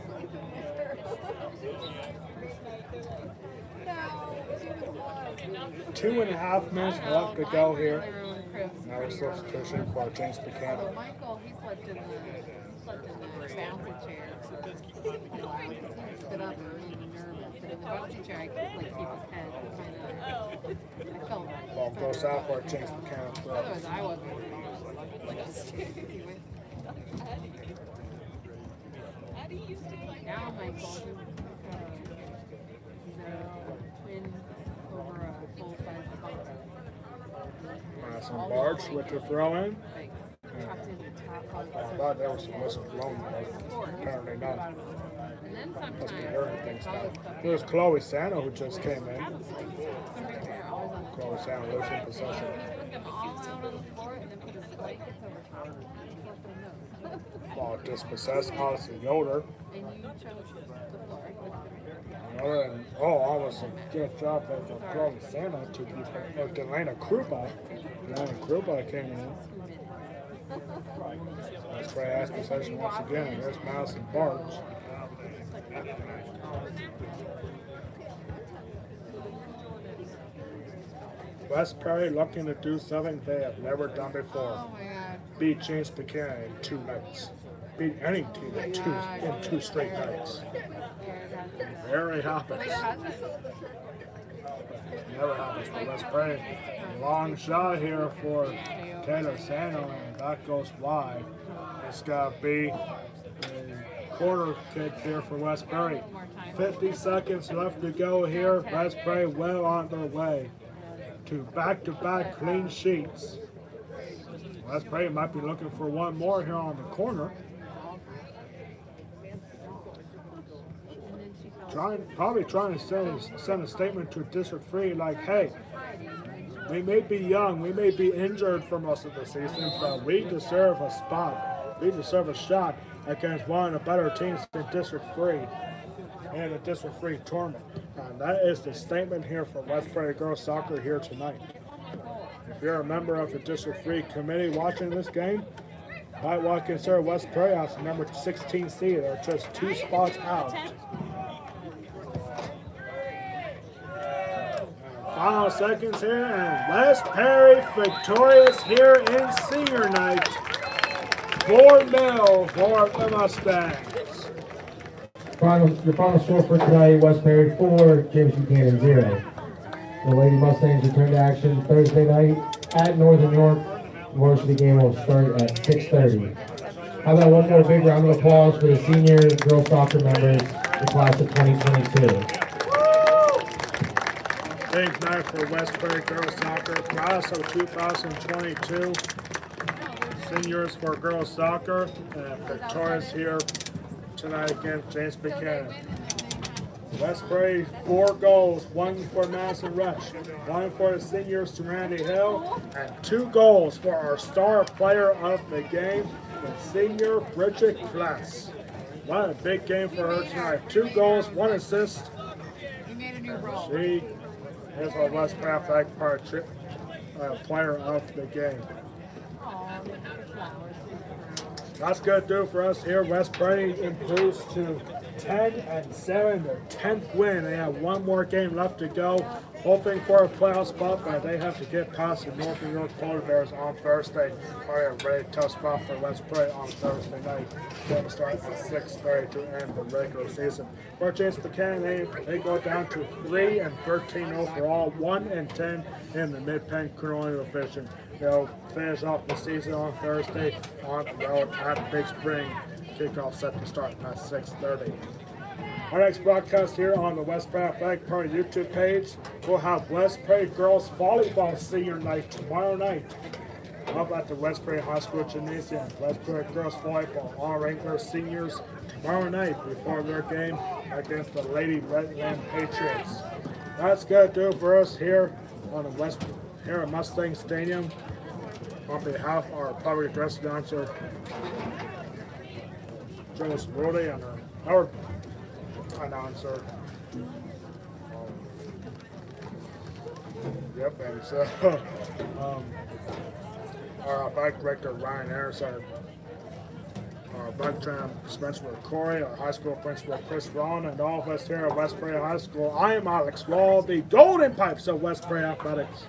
No, 2.5 minutes left to go here. Chris. Now we're substitution for James Buchanan. Well, Michael, he slept in the bouncy chair. For a while. He stood up and was really nervous. And in the bouncy chair, I could like keep his head kind of. I felt right. Ball goes out for James Buchanan. Otherwise, I wasn't. Anyway. Now Michael, he's got a twin over a full-size spot. Madison Barge with the throw in. Like, tucked in the top. I thought there was some whistle blown, but apparently not. And then Must be sometimes, hearing things now. Here's Chloe Sano who just came in. Chloe Sano losing possession. he put them all out on the floor and then put his blankets over top of them. Just let them know. Ball dispossessed. Odyssey Yoder. And you chose the floor. Yoder and almost a good job of Chloe Sano to keep Delana Krupa. Delana Krupa came in. Let's try ask possession once again. There's Madison Barge. West Perry looking to do something they have never done before. Oh my god. Beat James Buchanan in 2 nights. Beat any team in two straight nights. Rarely happens. Never happens for West Perry. Long shot here for Taylor Sano, and that goes wide. It's got to be a corner kick here for West Perry. 50 seconds left to go here. West Perry well on their way to back-to-back clean sheets. West Perry might be looking for one more here on the corner. Probably trying to send a statement to District 3 like, hey, we may be young, we may be injured for most of the season, but we deserve a spot. We deserve a shot against one of the better teams in District 3 and the District 3 tournament. And that is the statement here for West Prairie Girls Soccer here tonight. If you're a member of the District 3 committee watching this game, might want to consider West Prairie as the number 16 seed. They're just 2 spots out. Final seconds here, and West Perry victorious here in senior night. 4-0 for the Mustangs. The final score for tonight, West Perry 4, James Buchanan 0. The Lady Mustangs return to action Thursday night at Northern York. The varsity game will start at 6:30. How about one more big round of applause for the senior girls soccer members, the class of 2022. Big night for West Prairie Girls Soccer, class of 2022. Seniors for girls soccer, and victorious here tonight against James Buchanan. West Prairie, 4 goals, 1 for Madison Rush, 1 for the seniors Serenity Hill, and 2 goals for our star player of the game, the senior Bridget Glass. What a big game for her tonight. 2 goals, 1 assist. You made a new role. She is our West Prairie player of the game. Aw, flowers. That's good to do for us here. West Prairie improves to 10-7, their 10th win. They have 1 more game left to go, hoping for a playoff spot, but they have to get past the Northern York Polar Bears on Thursday. Probably a very tough spot for West Prairie on Thursday night. They'll start at 6:30 to end the regular season. For James Buchanan, they go down to 3-13 overall, 1-10 in the Mid-Penn Colonial Division. They'll finish off the season on Thursday on the road at Big Spring. Kickoff set to start at 6:30. Our next broadcast here on the West Prairie Athletic Party YouTube page, we'll have West Prairie Girls Volleyball Senior Night tomorrow night up at the West Prairie High School Gymnasium. West Prairie Girls Volleyball all ranked their seniors tomorrow night before their game against the Lady Redland Patriots. That's going to do for us here on the here at Mustang Stadium. On behalf of our public address announcer, Jonas Brody, and our announcer. And so our athletic director Ryan Harrison, our veteran Spencer Corey, our high school principal Chris Ron, and all of us here at Westbury High School. I am Alex Wall, the Golden Pipes of Westbury Athletics.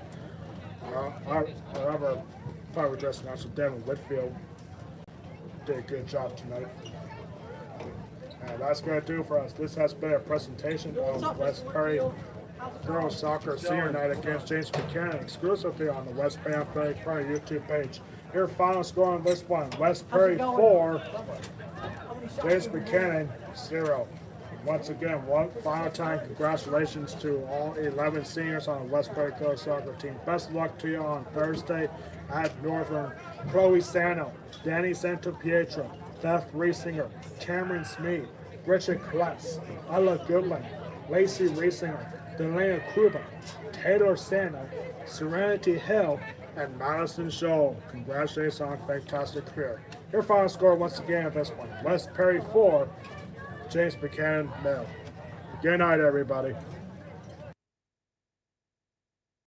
Our private dress announcer Devin Whitfield did a good job tonight. And that's going to do for us. This has been a presentation of Westbury Girls Soccer Senior Night against James Buchanan, exclusively on the Westbury Athletic Pride YouTube page. Your final score on this one: Westbury 4, James Buchanan 0. Once again, one final time, congratulations to all 11 seniors on the Westbury Girls Soccer team. Best of luck to you on Thursday at Northern. Chloe Sano, Danny Santopietro, Beth Riesinger, Cameron Smead, Richard Kless, Ella Goodland, Lacey Riesinger, Delana Kruba, Taylor Sano, Serenity Hill, and Madison Scholl. Congratulations on a fantastic career. Your final score once again at this one: West Perry 4, James Buchanan 0. Good night, everybody.